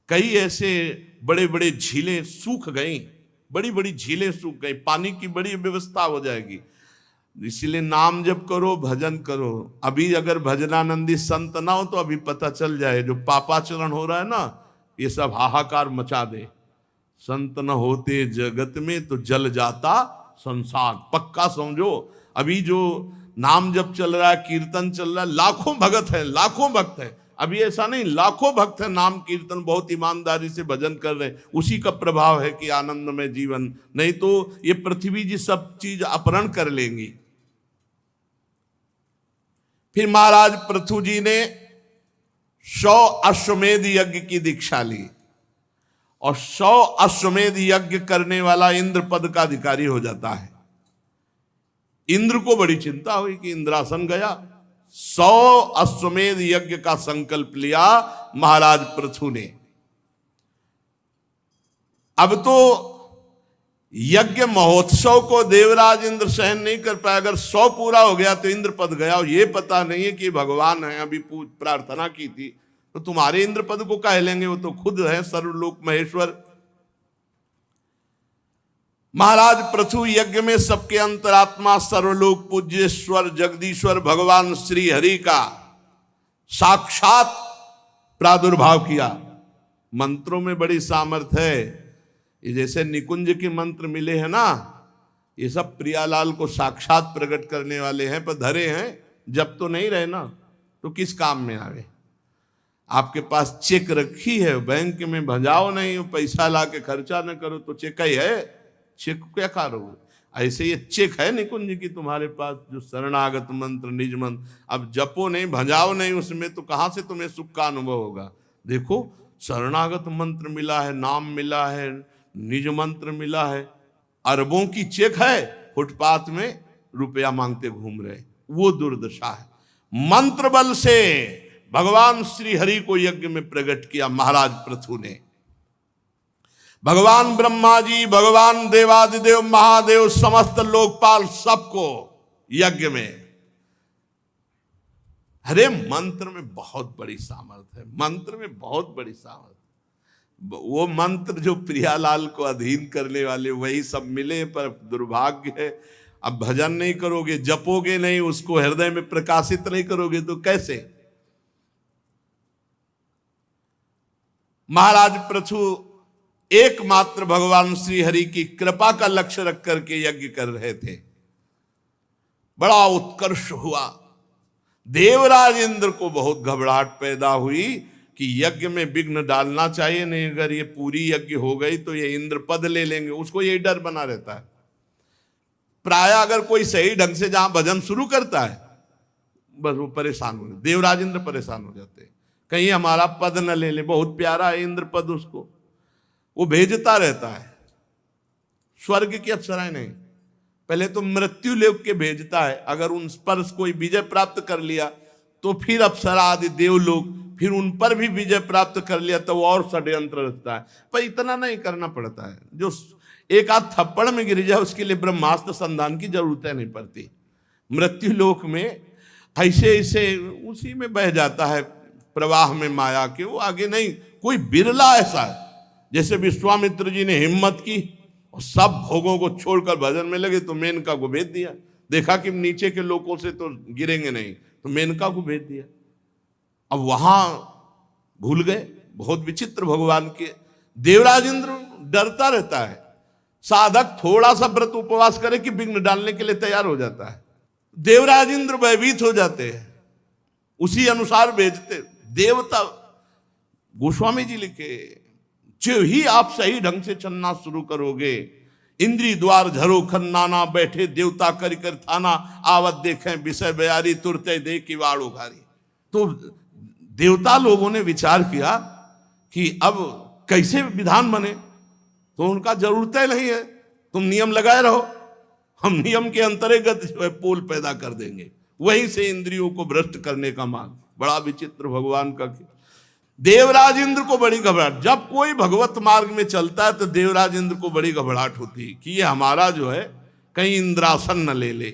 Speaker 1: कई ऐसे बड़े बड़े झीलें सूख गई, बड़ी बड़ी झीलें सूख गई, पानी की बड़ी व्यवस्था हो जाएगी। इसीलिए नाम जप करो, भजन करो। अभी अगर भजनानंदी संत ना हो तो अभी पता चल जाए जो पापाचरण हो रहा है ना, ये सब हाहाकार मचा दे। संत न होते जगत में तो जल जाता संसार पक्का समझो। अभी जो नाम जप चल रहा है, कीर्तन चल रहा है, लाखों भगत है, लाखों भक्त है। अभी ऐसा नहीं, लाखों भक्त है, नाम कीर्तन बहुत ईमानदारी से भजन कर रहे हैं, उसी का प्रभाव है कि आनंद में जीवन। नहीं तो ये पृथ्वी जी सब चीज अपहरण कर लेंगी। फिर महाराज पृथु जी ने 100 अश्वमेध यज्ञ की दीक्षा ली और 100 अश्वमेध यज्ञ करने वाला इंद्र पद का अधिकारी हो जाता है। इंद्र को बड़ी चिंता हुई कि इंद्रासन गया। 100 अश्वमेध यज्ञ का संकल्प लिया महाराज पृथु ने। अब तो यज्ञ महोत्सव को देवराज इंद्र सहन नहीं कर पाया। अगर 100 पूरा हो गया तो इंद्र पद गया, और ये पता नहीं है कि भगवान है। अभी प्रार्थना की थी तो तुम्हारे इंद्र पद को कह लेंगे, वो तो खुद है सर्वलोक महेश्वर। महाराज पृथु यज्ञ में सबके अंतरात्मा सर्वलोक पूज्येश्वर जगदीश्वर भगवान श्री हरि का साक्षात प्रादुर्भाव किया। मंत्रों में बड़ी सामर्थ्य है। ये जैसे निकुंज के मंत्र मिले हैं ना, ये सब प्रियालाल को साक्षात प्रकट करने वाले हैं, पर धरे हैं जब तो नहीं रहे ना, तो किस काम में आवे। आपके पास चेक रखी है, बैंक में भजाओ नहीं, पैसा ला के खर्चा न करो तो चेक ही है, चेक क्या करोगे। ऐसे ये चेक है निकुंज की तुम्हारे पास, जो शरणागत मंत्र निज मंत्र, अब जपो नहीं भजाओ नहीं उसमें, तो कहां से तुम्हें सुख का अनुभव होगा। देखो शरणागत मंत्र मिला है, नाम मिला है, निज मंत्र मिला है, अरबों की चेक है, फुटपाथ में रुपया मांगते घूम रहे, वो दुर्दशा है। मंत्र बल से भगवान श्री हरि को यज्ञ में प्रकट किया महाराज पृथु ने। भगवान ब्रह्मा जी, भगवान देवादिदेव महादेव, समस्त लोकपाल सबको यज्ञ में। अरे मंत्र में बहुत बड़ी सामर्थ्य है, मंत्र में बहुत बड़ी सामर्थ्य। वो मंत्र जो प्रियालाल को अधीन करने वाले वही सब मिले, पर दुर्भाग्य है अब भजन नहीं करोगे, जपोगे नहीं, उसको हृदय में प्रकाशित नहीं करोगे तो कैसे। महाराज पृथु एकमात्र भगवान श्री हरि की कृपा का लक्ष्य रख करके यज्ञ कर रहे थे। बड़ा उत्कर्ष हुआ। देवराज इंद्र को बहुत घबराहट पैदा हुई कि यज्ञ में विघ्न डालना चाहिए, नहीं अगर ये पूरी यज्ञ हो गई तो ये इंद्र पद ले लेंगे, उसको यही डर बना रहता है। प्राय अगर कोई सही ढंग से जहां भजन शुरू करता है बस वो परेशान हो, देवराज इंद्र परेशान हो जाते हैं, कहीं हमारा पद न ले ले। बहुत प्यारा है इंद्र पद, उसको वो भेजता रहता है। स्वर्ग की अप्सराएं नहीं, पहले तो मृत्यु लोक के भेजता है, अगर उन पर कोई विजय प्राप्त कर लिया तो फिर अप्सरा आदि देवलोक, फिर उन पर भी विजय प्राप्त कर लिया तो और षड्यंत्र रचता है। पर इतना नहीं करना पड़ता है, जो एक आध थप्पड़ में गिर जाए उसके लिए ब्रह्मास्त्र संधान की जरूरत नहीं पड़ती। मृत्यु लोक में ऐसे ऐसे उसी में बह जाता है प्रवाह में माया के, वो आगे नहीं। कोई बिरला ऐसा है, जैसे विश्वामित्र जी ने हिम्मत की और सब भोगों को छोड़कर भजन में लगे तो मेनका को भेज दिया। देखा कि नीचे के लोगों से तो गिरेंगे नहीं, तो मेनका को भेज दिया। अब वहां भूल गए, बहुत विचित्र भगवान के। देवराज इंद्र डरता रहता है, साधक थोड़ा सा व्रत उपवास करे कि विघ्न डालने के लिए तैयार हो जाता है। देवराज इंद्र भयभीत हो जाते हैं, उसी अनुसार भेजते। देवता गोस्वामी जी लिखे, जो ही आप सही ढंग से चलना शुरू करोगे, इंद्री द्वार झरो खन्नाना, बैठे देवता करी कर थाना, आवत देखें विषय बयारी, तुरते दे की वाड़ उघारी। तो देवता लोगों ने विचार किया कि अब कैसे विधान बने, तो उनका जरूरत नहीं है, तुम नियम लगाए रहो, हम नियम के अंतर्गत जो है पोल पैदा कर देंगे। वहीं से इंद्रियों को भ्रष्ट करने का मार्ग। बड़ा विचित्र भगवान का। देवराज इंद्र को बड़ी घबराहट, जब कोई भगवत मार्ग में चलता है तो देवराज इंद्र को बड़ी घबराहट होती है कि ये हमारा जो है कहीं इंद्रासन न ले ले।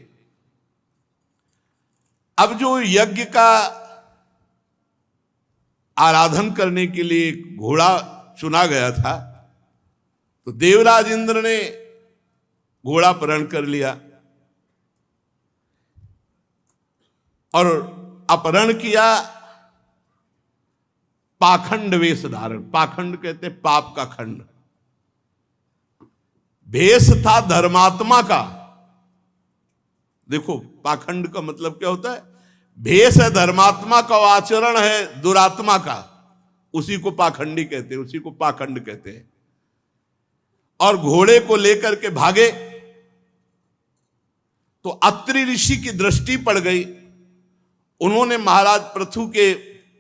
Speaker 1: अब जो यज्ञ का आराधन करने के लिए घोड़ा चुना गया था, तो देवराज इंद्र ने घोड़ा अपहरण कर लिया और अपहरण किया पाखंड वेश धारण। पाखंड कहते पाप का खंड। भेष था धर्मात्मा का। देखो पाखंड का मतलब क्या होता है, भेष है धर्मात्मा का, आचरण है दुरात्मा का, उसी को पाखंडी कहते हैं, उसी को पाखंड कहते हैं। और घोड़े को लेकर के भागे तो अत्रि ऋषि की दृष्टि पड़ गई। उन्होंने महाराज पृथु के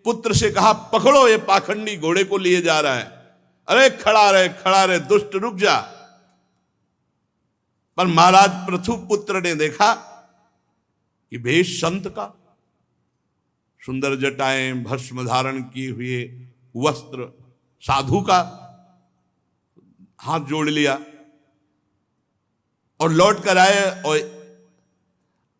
Speaker 1: पुत्र से कहा, पकड़ो ये पाखंडी घोड़े को लिए जा रहा है। अरे खड़ा रहे दुष्ट, रुक जा। पर महाराज पृथु पुत्र ने देखा कि भेष संत का, सुंदर जटाएं, भस्म धारण किए हुए वस्त्र, साधु का, हाथ जोड़ लिया और लौट कर आए और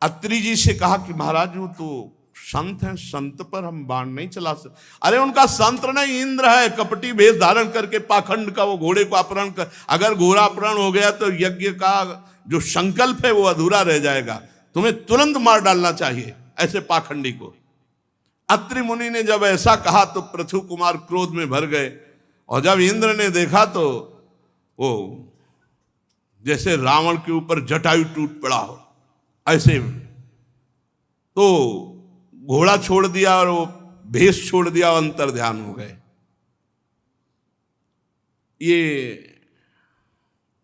Speaker 1: अत्रि जी से कहा कि महाराज वो तो संत है, संत पर हम बाण नहीं चला सकते। अरे उनका संत नहीं, इंद्र है, कपटी भेष धारण करके पाखंड का वो घोड़े को अपहरण कर, अगर घोड़ा अपहरण हो गया तो यज्ञ का जो संकल्प है वो अधूरा रह जाएगा, तुम्हें तुरंत मार डालना चाहिए ऐसे पाखंडी को। अत्रि मुनि ने जब ऐसा कहा तो पृथु कुमार क्रोध में भर गए, और जब इंद्र ने देखा तो वो जैसे रावण के ऊपर जटायु टूट पड़ा हो ऐसे, तो घोड़ा छोड़ दिया और वो भेष छोड़ दिया और अंतर ध्यान हो गए। ये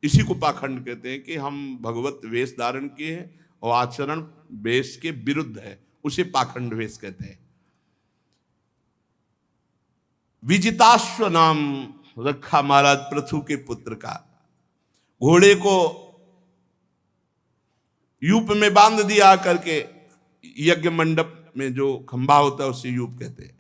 Speaker 1: इसी को पाखंड कहते हैं कि हम भगवत वेश धारण किए हैं और आचरण वेश के विरुद्ध है, उसे पाखंड वेश कहते हैं। विजिताश्व नाम रखा महाराज पृथु के पुत्र का। घोड़े को यूप में बांध दिया करके, यज्ञ मंडप में जो खंभा होता है उसे यूप कहते हैं।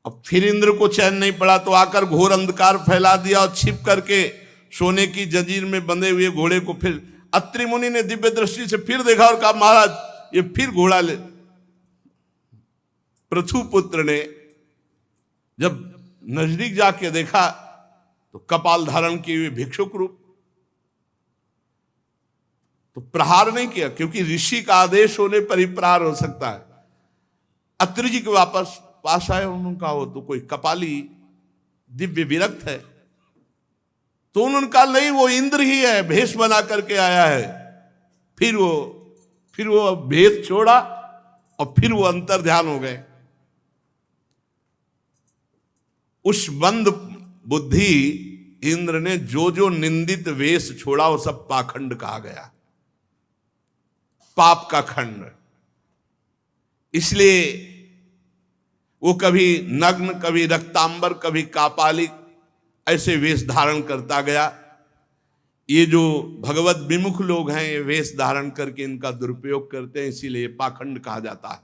Speaker 1: अब फिर इंद्र को चैन नहीं पड़ा तो आकर घोर अंधकार फैला दिया और छिप करके सोने की जंजीर में बंधे हुए घोड़े को फिर अत्रि मुनि ने दिव्य दृष्टि से फिर देखा और कहा, महाराज ये फिर घोड़ा ले। पृथु पुत्र ने जब नजदीक जाके देखा तो कपाल धारण किए हुए भिक्षुक रूप, तो प्रहार नहीं किया, क्योंकि ऋषि का आदेश होने पर ही प्रहार हो सकता है। अत्रि जी के वापस पास आए, उन्होंने कहा वो तो कोई कपाली दिव्य विरक्त है। तो उन्होंने कहा नहीं, वो इंद्र ही है, भेष बना करके आया है। फिर वो भेष छोड़ा और फिर वो अंतर ध्यान हो गए। उस बंद बुद्धि इंद्र ने जो जो निंदित वेश छोड़ा वो सब पाखंड कहा गया, पाप का खंड। इसलिए वो कभी नग्न, कभी रक्तांबर, कभी कापालिक ऐसे वेश धारण करता गया। ये जो भगवत विमुख लोग हैं ये वेश धारण करके इनका दुरुपयोग करते हैं, इसीलिए पाखंड कहा जाता है।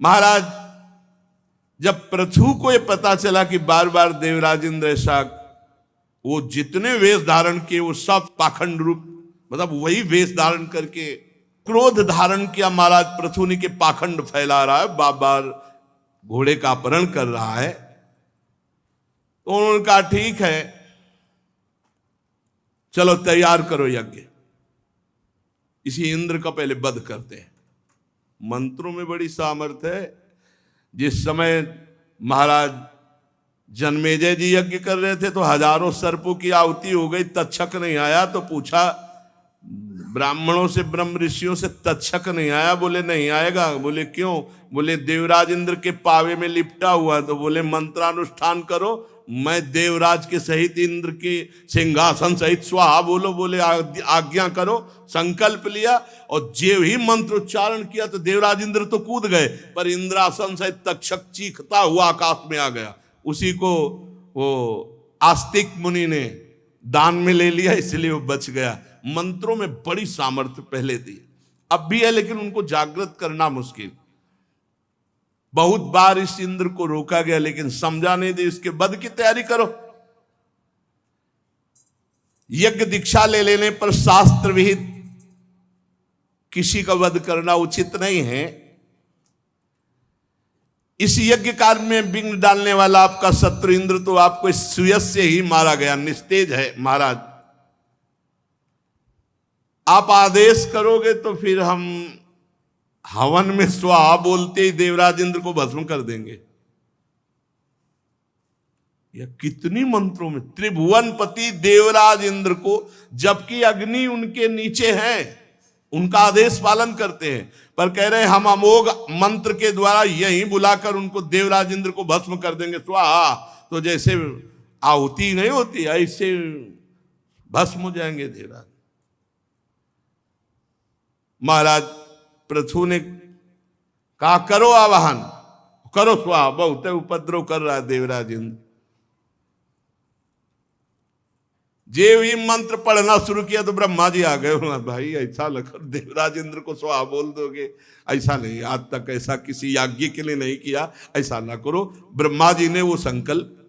Speaker 1: महाराज जब पृथु को ये पता चला कि बार बार देवराज इंद्र ऐसा, वो जितने वेश धारण किए वो सब पाखंड रूप, मतलब वही वेश धारण करके क्रोध धारण किया महाराज पृथु ने के पाखंड फैला रहा है, बार बार घोड़े का अपहरण कर रहा है। तो उन्होंने कहा ठीक है, चलो तैयार करो यज्ञ, इसी इंद्र का पहले वध करते हैं। मंत्रों में बड़ी सामर्थ्य है। जिस समय महाराज जन्मेजय जी यज्ञ कर रहे थे तो हजारों सर्पों की आहुति हो गई, तक्षक नहीं आया। तो पूछा ब्राह्मणों से, ब्रह्म ऋषियों से, तक्षक नहीं आया? बोले नहीं आएगा। बोले क्यों? बोले देवराज इंद्र के पावे में लिपटा हुआ। तो बोले मंत्रानुष्ठान करो, मैं देवराज के सहित इंद्र के सिंहासन सहित स्वाहा बोलो। बोले आज्ञा करो। संकल्प लिया और जे ही मंत्र उच्चारण किया तो देवराज इंद्र तो कूद गए, पर इंद्रासन सहित तक्षक चीखता हुआ आकाश में आ गया। उसी को वो आस्तिक मुनि ने दान में ले लिया, इसलिए वो बच गया। मंत्रों में बड़ी सामर्थ्य पहले थी, अब भी है, लेकिन उनको जागृत करना मुश्किल। बहुत बार इस इंद्र को रोका गया लेकिन समझा नहीं दे, इसके वध की तैयारी करो। यज्ञ दीक्षा ले लेने पर शास्त्र विहित किसी का वध करना उचित नहीं है। इस यज्ञ कार्य में विघ्न डालने वाला आपका शत्रु इंद्र तो आपको इस सुयस से ही मारा गया, निस्तेज है। महाराज आप आदेश करोगे तो फिर हम हवन में स्वाहा बोलते ही देवराज इंद्र को भस्म कर देंगे। यह कितनी मंत्रों में त्रिभुवनपति देवराज इंद्र को, जबकि अग्नि उनके नीचे है, उनका आदेश पालन करते हैं, पर कह रहे हैं हम अमोघ मंत्र के द्वारा यही बुलाकर उनको देवराज इंद्र को भस्म कर देंगे स्वाहा। तो जैसे आहुति नहीं होती ऐसे भस्म हो जाएंगे देवराज। महाराज पृथु ने कहा करो आवाहन, करो स्वाहा, बहुत उपद्रव कर रहा है देवराज इंद्र। जे भी मंत्र पढ़ना शुरू किया तो ब्रह्मा जी आ गए। भाई ऐसा लगा देवराज इंद्र को स्वाहा बोल दोगे, ऐसा नहीं, आज तक ऐसा किसी यज्ञ के लिए नहीं किया, ऐसा ना करो। ब्रह्मा जी ने वो संकल्प,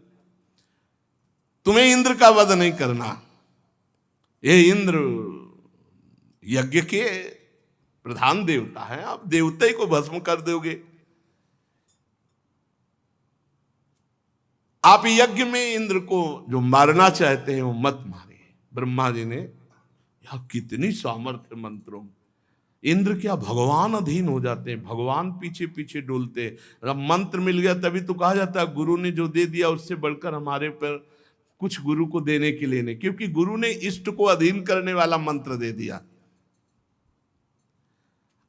Speaker 1: तुम्हें इंद्र का वध नहीं करना, ये इंद्र यज्ञ के प्रधान देवता है, आप देवता ही को भस्म कर दोगे। आप यज्ञ में इंद्र को जो मारना चाहते हैं वो मत मारिए। ब्रह्मा जी ने, यह कितनी सामर्थ्य मंत्रों में, इंद्र क्या भगवान अधीन हो जाते हैं, भगवान पीछे पीछे डोलते हैं। अब मंत्र मिल गया तभी तो कहा जाता है गुरु ने जो दे दिया उससे बढ़कर हमारे पर कुछ गुरु को देने के लिए नहीं, क्योंकि गुरु ने इष्ट को अधीन करने वाला मंत्र दे दिया।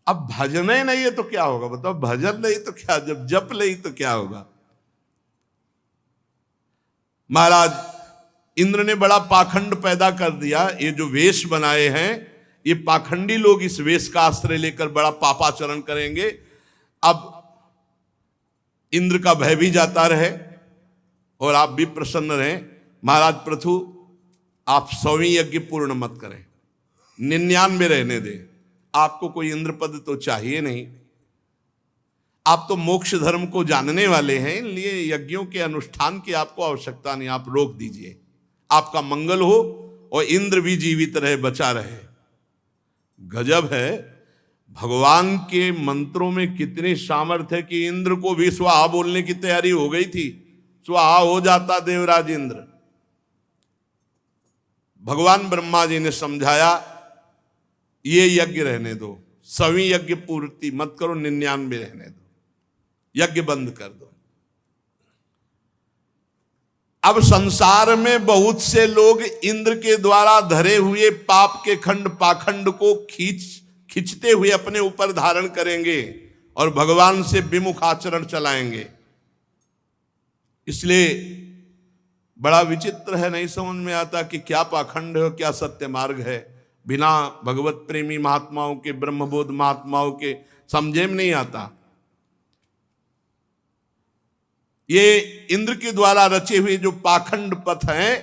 Speaker 1: अब भजन ही नहीं है तो क्या होगा बताओ, भजन नहीं तो क्या, जब जप नहीं तो क्या होगा। महाराज इंद्र ने बड़ा पाखंड पैदा कर दिया। ये जो वेश बनाए हैं ये पाखंडी लोग इस वेश का आश्रय लेकर बड़ा पापाचरण करेंगे। अब इंद्र का भय भी जाता रहे और आप भी प्रसन्न रहें। महाराज पृथु आप 100वीं यज्ञ पूर्ण मत करें, 99 रहने दें, आपको कोई इंद्र पद तो चाहिए नहीं, आप तो मोक्ष धर्म को जानने वाले हैं, इसलिए यज्ञों के अनुष्ठान की आपको आवश्यकता नहीं, आप रोक दीजिए, आपका मंगल हो और इंद्र भी जीवित रहे, बचा रहे। गजब है, भगवान के मंत्रों में कितनी सामर्थ्य है कि इंद्र को भी स्वाहा बोलने की तैयारी हो गई थी, स्वाहा हो जाता देवराज इंद्र। भगवान ब्रह्मा जी ने समझाया ये यज्ञ रहने दो, 100वीं यज्ञ पूर्ति मत करो, 99 रहने दो, यज्ञ बंद कर दो। अब संसार में बहुत से लोग इंद्र के द्वारा धरे हुए पाप के खंड पाखंड को खींचते हुए अपने ऊपर धारण करेंगे और भगवान से विमुख आचरण चलाएंगे। इसलिए बड़ा विचित्र है, नहीं समझ में आता कि क्या पाखंड है, क्या सत्य मार्ग है। बिना भगवत प्रेमी महात्माओं के, ब्रह्मबोध महात्माओं के समझे में नहीं आता। ये इंद्र के द्वारा रचे हुए जो पाखंड पथ हैं,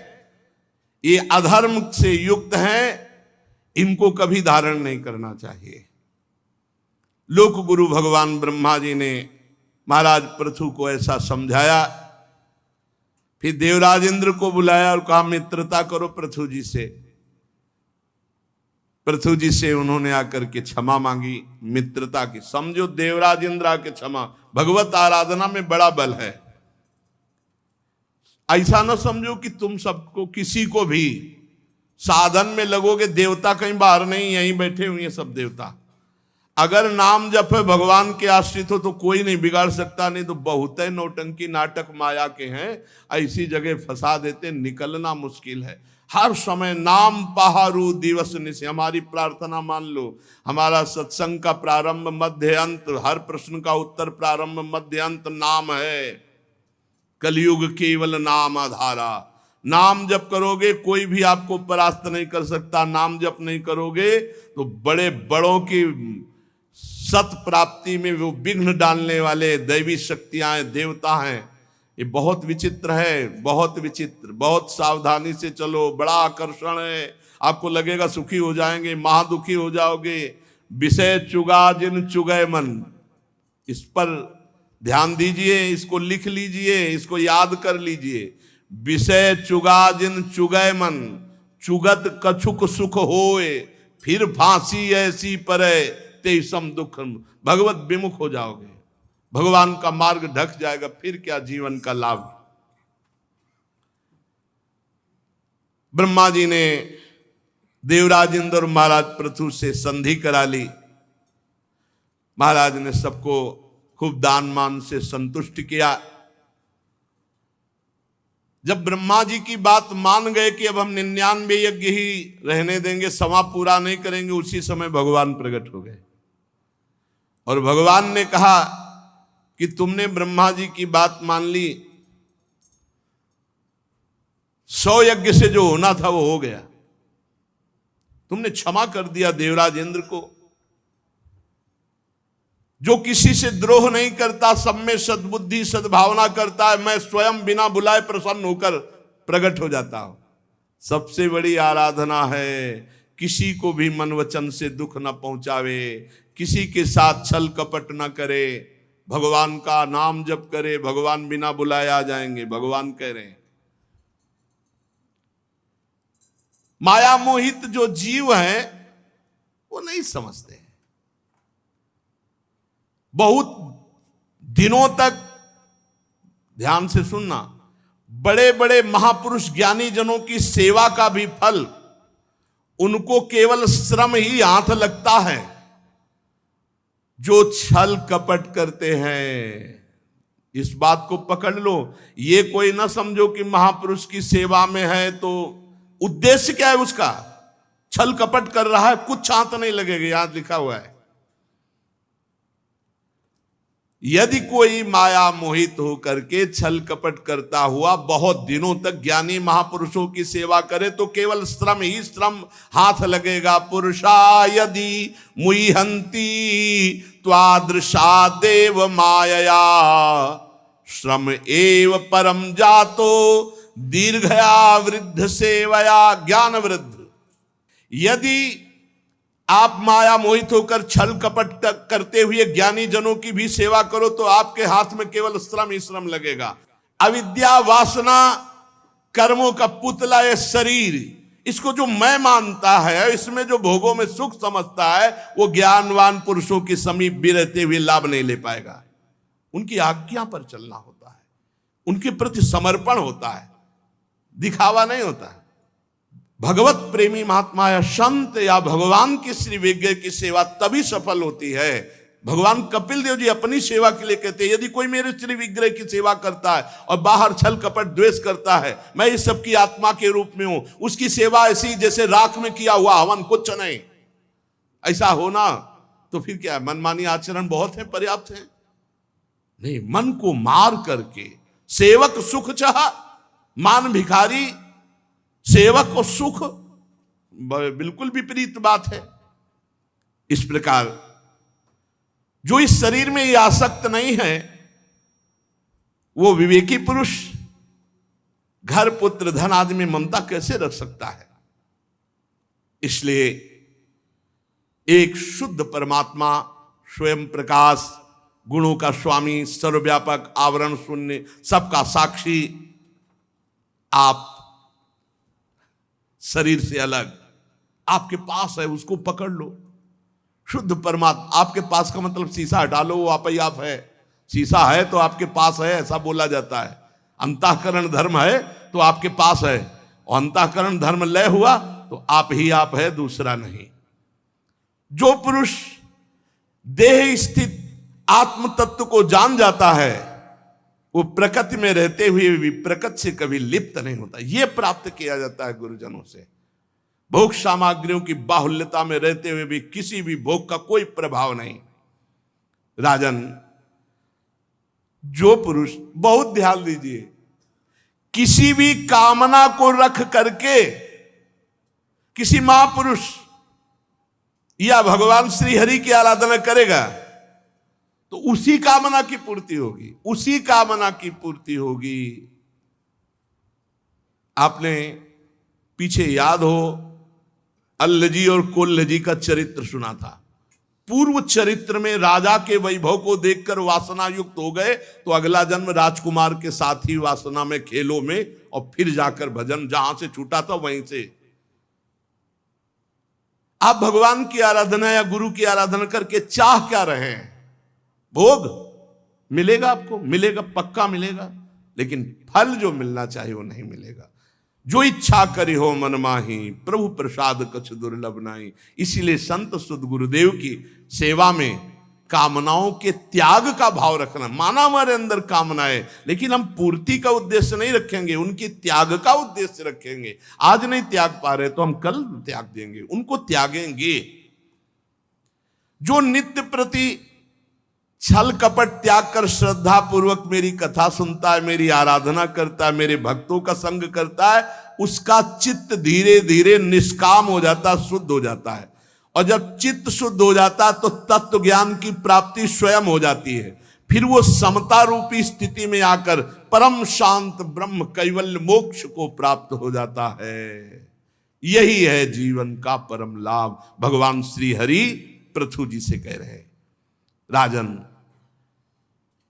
Speaker 1: ये अधर्म से युक्त हैं, इनको कभी धारण नहीं करना चाहिए। लोक गुरु भगवान ब्रह्मा जी ने महाराज पृथु को ऐसा समझाया। फिर देवराज इंद्र को बुलाया और कहा मित्रता करो पृथु जी से। पृथु जी से उन्होंने आकर के क्षमा मांगी, मित्रता की। समझो देवराज इंद्र आके क्षमा, भगवत आराधना में बड़ा बल है। ऐसा ना समझो कि तुम सबको, किसी को भी साधन में लगोगे, देवता कहीं बाहर नहीं, यहीं बैठे हुए हैं सब देवता। अगर नाम जप है, भगवान के आश्रित हो तो कोई नहीं बिगाड़ सकता, नहीं तो बहुत है नौटंकी नाटक माया के हैं, ऐसी जगह फंसा देते, निकलना मुश्किल है। हर समय नाम पहारू दिवस निशि, हमारी प्रार्थना मान लो, हमारा सत्संग का प्रारंभ मध्य अंत, हर प्रश्न का उत्तर प्रारंभ मध्य अंत नाम है। कलयुग केवल नाम आधारा। नाम जप करोगे कोई भी आपको परास्त नहीं कर सकता। नाम जप नहीं करोगे तो बड़े बड़ों की सत प्राप्ति में वो विघ्न डालने वाले दैवी शक्तियां, देवता हैं। ये बहुत विचित्र है, बहुत विचित्र, बहुत सावधानी से चलो। बड़ा आकर्षण है, आपको लगेगा सुखी हो जाएंगे, महादुखी हो जाओगे। विषय चुगा जिन चुगय मन, इस पर ध्यान दीजिए, इसको लिख लीजिए, इसको याद कर लीजिए। विषय चुगा जिन चुगय मन, चुगत कछुक सुख होए, फिर फांसी ऐसी परे तेसम दुख। भगवत विमुख हो जाओगे, भगवान का मार्ग ढक जाएगा, फिर क्या जीवन का लाभ। ब्रह्मा जी ने देवराज इंद्र और महाराज पृथु से संधि करा ली। महाराज ने सबको खूब दान मान से संतुष्ट किया। जब ब्रह्मा जी की बात मान गए कि अब हम 99 यज्ञ ही रहने देंगे, समा पूरा नहीं करेंगे, उसी समय भगवान प्रकट हो गए और भगवान ने कहा कि तुमने ब्रह्मा जी की बात मान ली, 100 यज्ञ से जो होना था वो हो गया, तुमने क्षमा कर दिया देवराज इंद्र को, जो किसी से द्रोह नहीं करता, सब में सद्बुद्धि सद्भावना करता है, मैं स्वयं बिना बुलाए प्रसन्न होकर प्रकट हो जाता हूं। सबसे बड़ी आराधना है किसी को भी मन वचन से दुख न पहुंचावे, किसी के साथ छल कपट न करे, भगवान का नाम जप करे, भगवान बिना बुलाए आ जाएंगे। भगवान कह रहे हैं माया मोहित जो जीव हैं वो नहीं समझते हैं। बहुत दिनों तक ध्यान से सुनना, बड़े बड़े महापुरुष ज्ञानी जनों की सेवा का भी फल उनको केवल श्रम ही हाथ लगता है। जो छल कपट करते हैं, इस बात को पकड़ लो, ये कोई ना समझो कि महापुरुष की सेवा में है तो उद्देश्य क्या है उसका, छल कपट कर रहा है, कुछ हाथ नहीं लगेगा। यहां लिखा हुआ है यदि कोई माया मोहित होकर के छल कपट करता हुआ बहुत दिनों तक ज्ञानी महापुरुषों की सेवा करे तो केवल श्रम ही श्रम हाथ लगेगा। पुरुषा यदि मुह्यंती त्वादृशा देव मायया श्रम एव परम जातो दीर्घया वृद्ध सेवया ज्ञान वृद्ध। यदि आप माया मोहित होकर छल कपट करते हुए ज्ञानी जनों की भी सेवा करो तो आपके हाथ में केवल श्रम ही श्रम लगेगा। अविद्या वासना कर्मों का पुतला है शरीर, इसको जो मैं मानता है, इसमें जो भोगों में सुख समझता है, वो ज्ञानवान पुरुषों के समीप भी रहते हुए लाभ नहीं ले पाएगा। उनकी आज्ञा पर चलना होता है, उनके प्रति समर्पण होता है, दिखावा नहीं होता है। भगवत प्रेमी महात्मा या संत या भगवान की श्री विग्रह की सेवा तभी सफल होती है। भगवान कपिल देव जी अपनी सेवा के लिए कहते हैं यदि कोई मेरे श्री विग्रह की सेवा करता है और बाहर छल कपट द्वेष करता है, मैं इस सब की आत्मा के रूप में हूं, उसकी सेवा ऐसी जैसे राख में किया हुआ हवन, कुछ नहीं। ऐसा होना तो फिर क्या, मनमानी आचरण बहुत है, पर्याप्त है? नहीं, मन को मार करके सेवक सुख चाह मान भिखारी, सेवक को सुख, बिल्कुल विपरीत बात है। इस प्रकार जो इस शरीर में ये आसक्त नहीं है वो विवेकी पुरुष घर पुत्र धन आदि में ममता कैसे रख सकता है? इसलिए एक शुद्ध परमात्मा स्वयं प्रकाश, गुणों का स्वामी, सर्वव्यापक, आवरण शून्य, सबका साक्षी, आप शरीर से अलग आपके पास है, उसको पकड़ लो। शुद्ध परमात्मा आपके पास का मतलब शीशा हटा लो, वो आप ही आप है। शीशा है तो आपके पास है, ऐसा बोला जाता है। अंतःकरण धर्म है तो आपके पास है, और अंतःकरण धर्म लय हुआ तो आप ही आप है, दूसरा नहीं। जो पुरुष देह स्थित आत्म तत्व को जान जाता है वो प्रकृति में रहते हुए भी प्रकृति से कभी लिप्त नहीं होता। यह प्राप्त किया जाता है गुरुजनों से। भोग सामग्रियों की बाहुल्यता में रहते हुए भी किसी भी भोग का कोई प्रभाव नहीं। राजन, जो पुरुष, बहुत ध्यान दीजिए, किसी भी कामना को रख करके किसी महापुरुष या भगवान श्री हरि की आराधना करेगा तो उसी कामना की पूर्ति होगी, उसी कामना की पूर्ति होगी। आपने पीछे याद हो अल्लजी और कोल्लजी का चरित्र सुना था। पूर्व चरित्र में राजा के वैभव को देखकर वासना युक्त हो गए तो अगला जन्म राजकुमार के साथ ही वासना में, खेलों में, और फिर जाकर भजन जहां से छूटा था वहीं से। आप भगवान की आराधना या गुरु की आराधना करके चाह क्या रहे हैं? भोग मिलेगा, आपको मिलेगा, पक्का मिलेगा, लेकिन फल जो मिलना चाहिए वो नहीं मिलेगा। जो इच्छा करी हो मन माही, प्रभु प्रसाद कछ दुर्लभ नाही। इसीलिए संत सुध गुरुदेव की सेवा में कामनाओं के त्याग का भाव रखना। माना हमारे अंदर कामना है, लेकिन हम पूर्ति का उद्देश्य नहीं रखेंगे, उनकी त्याग का उद्देश्य रखेंगे। आज नहीं त्याग पा रहे तो हम कल त्याग देंगे, उनको त्यागेंगे। जो नित्य प्रति छल कपट त्याग कर श्रद्धा पूर्वक मेरी कथा सुनता है, मेरी आराधना करता है, मेरे भक्तों का संग करता है, उसका चित्त धीरे धीरे निष्काम हो जाता है, शुद्ध हो जाता है। और जब चित्त शुद्ध हो जाता है तो तत्व ज्ञान की प्राप्ति स्वयं हो जाती है। फिर वो समता रूपी स्थिति में आकर परम शांत ब्रह्म कैवल्य मोक्ष को प्राप्त हो जाता है। यही है जीवन का परम लाभ। भगवान श्री हरि पृथु जी से कह रहे हैं, राजन,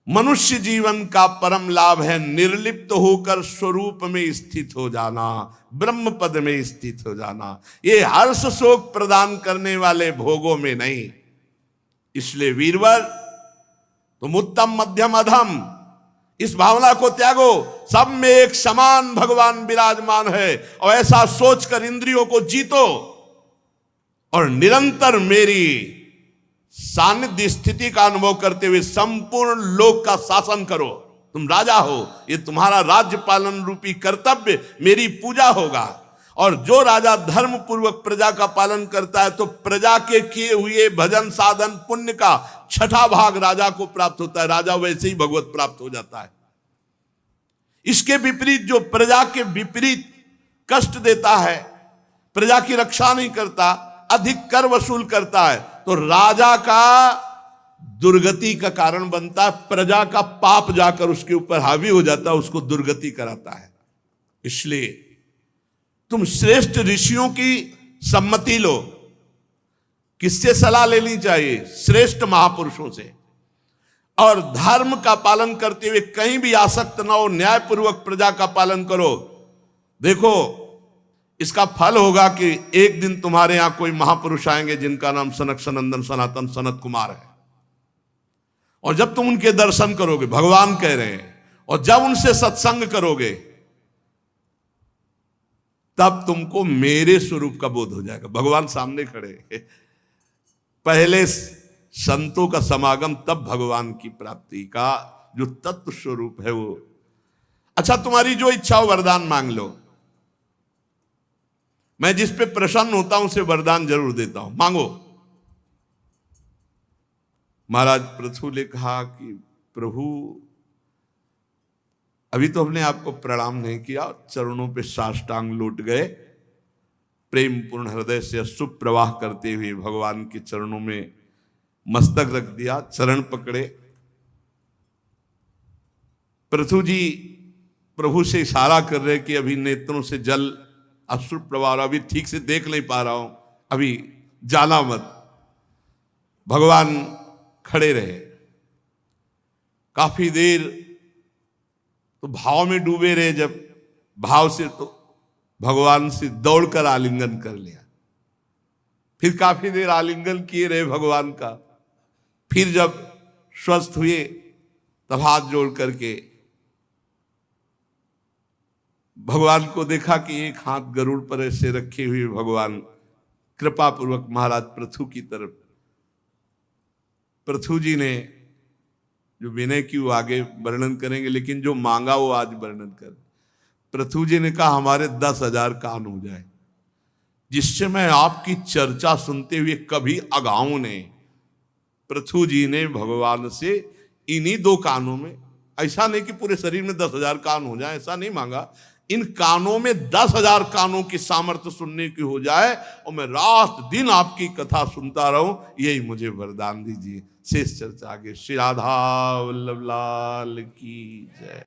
Speaker 1: मनुष्य जीवन का परम लाभ है निर्लिप्त होकर स्वरूप में स्थित हो जाना, ब्रह्म पद में स्थित हो जाना। ये हर्ष शोक प्रदान करने वाले भोगों में नहीं। इसलिए वीरवर, तुम उत्तम मध्यम अधम इस भावना को त्यागो। सब में एक समान भगवान विराजमान है, और ऐसा सोचकर इंद्रियों को जीतो और निरंतर मेरी सानिध्य स्थिति का अनुभव करते हुए संपूर्ण लोक का शासन करो। तुम राजा हो, ये तुम्हारा राज्य पालन रूपी कर्तव्य मेरी पूजा होगा। और जो राजा धर्म पूर्वक प्रजा का पालन करता है तो प्रजा के किए हुए भजन साधन पुण्य का 6ठा भाग राजा को प्राप्त होता है। राजा वैसे ही भगवत प्राप्त हो जाता है। इसके विपरीत जो प्रजा के विपरीत कष्ट देता है, प्रजा की रक्षा नहीं करता, अधिक कर वसूल करता है, तो राजा का दुर्गति का कारण बनता है। प्रजा का पाप जाकर उसके ऊपर हावी हो जाता है, उसको दुर्गति कराता है। इसलिए तुम श्रेष्ठ ऋषियों की सम्मति लो। किससे सलाह लेनी चाहिए? श्रेष्ठ महापुरुषों से। और धर्म का पालन करते हुए कहीं भी आसक्त न हो, न्यायपूर्वक प्रजा का पालन करो। देखो, इसका फल होगा कि एक दिन तुम्हारे यहां कोई महापुरुष आएंगे जिनका नाम सनक सनंदन सनातन सनत कुमार है। और जब तुम उनके दर्शन करोगे, भगवान कह रहे हैं, और जब उनसे सत्संग करोगे, तब तुमको मेरे स्वरूप का बोध हो जाएगा। भगवान सामने खड़े। पहले संतों का समागम, तब भगवान की प्राप्ति का जो तत्व स्वरूप है वो। अच्छा, तुम्हारी जो इच्छा हो वरदान मांग लो। मैं जिस पे प्रसन्न होता हूं उसे वरदान जरूर देता हूं, मांगो। महाराज पृथु ने कहा कि प्रभु, अभी तो हमने आपको प्रणाम नहीं किया, चरणों पे साष्टांग लौट गए, प्रेम पूर्ण हृदय से अश्रु प्रवाह करते हुए भगवान के चरणों में मस्तक रख दिया, चरण पकड़े। पृथु जी प्रभु से इशारा कर रहे कि अभी नेत्रों से जल अश्रु प्रवाह, अभी ठीक से देख नहीं पा रहा हूं, अभी जाना मत। भगवान खड़े रहे काफी देर, तो भाव में डूबे रहे। जब भाव से, तो भगवान से दौड़कर आलिंगन कर लिया। फिर काफी देर आलिंगन किए रहे भगवान का। फिर जब स्वस्थ हुए तब हाथ जोड़ करके भगवान को देखा कि एक हाथ गरुड़ पर ऐसे रखे हुए भगवान कृपा पूर्वक महाराज पृथु की तरफ। पृथु जी ने जो विनय की वो आगे वर्णन करेंगे, लेकिन जो मांगा वो आज वर्णन कर। पृथु जी ने कहा हमारे 10,000 कान हो जाए, जिससे मैं आपकी चर्चा सुनते हुए कभी अगाऊं नहीं। पृथु जी ने भगवान से इन्हीं 2 कानों में, ऐसा नहीं कि पूरे शरीर में 10,000 कान हो जाए, ऐसा नहीं मांगा। इन कानों में 10,000 कानों की सामर्थ्य सुनने की हो जाए और मैं रात दिन आपकी कथा सुनता रहूं, यही मुझे वरदान दीजिए। शेष चर्चा आगे। श्री राधा वल्लभ लाल की जय।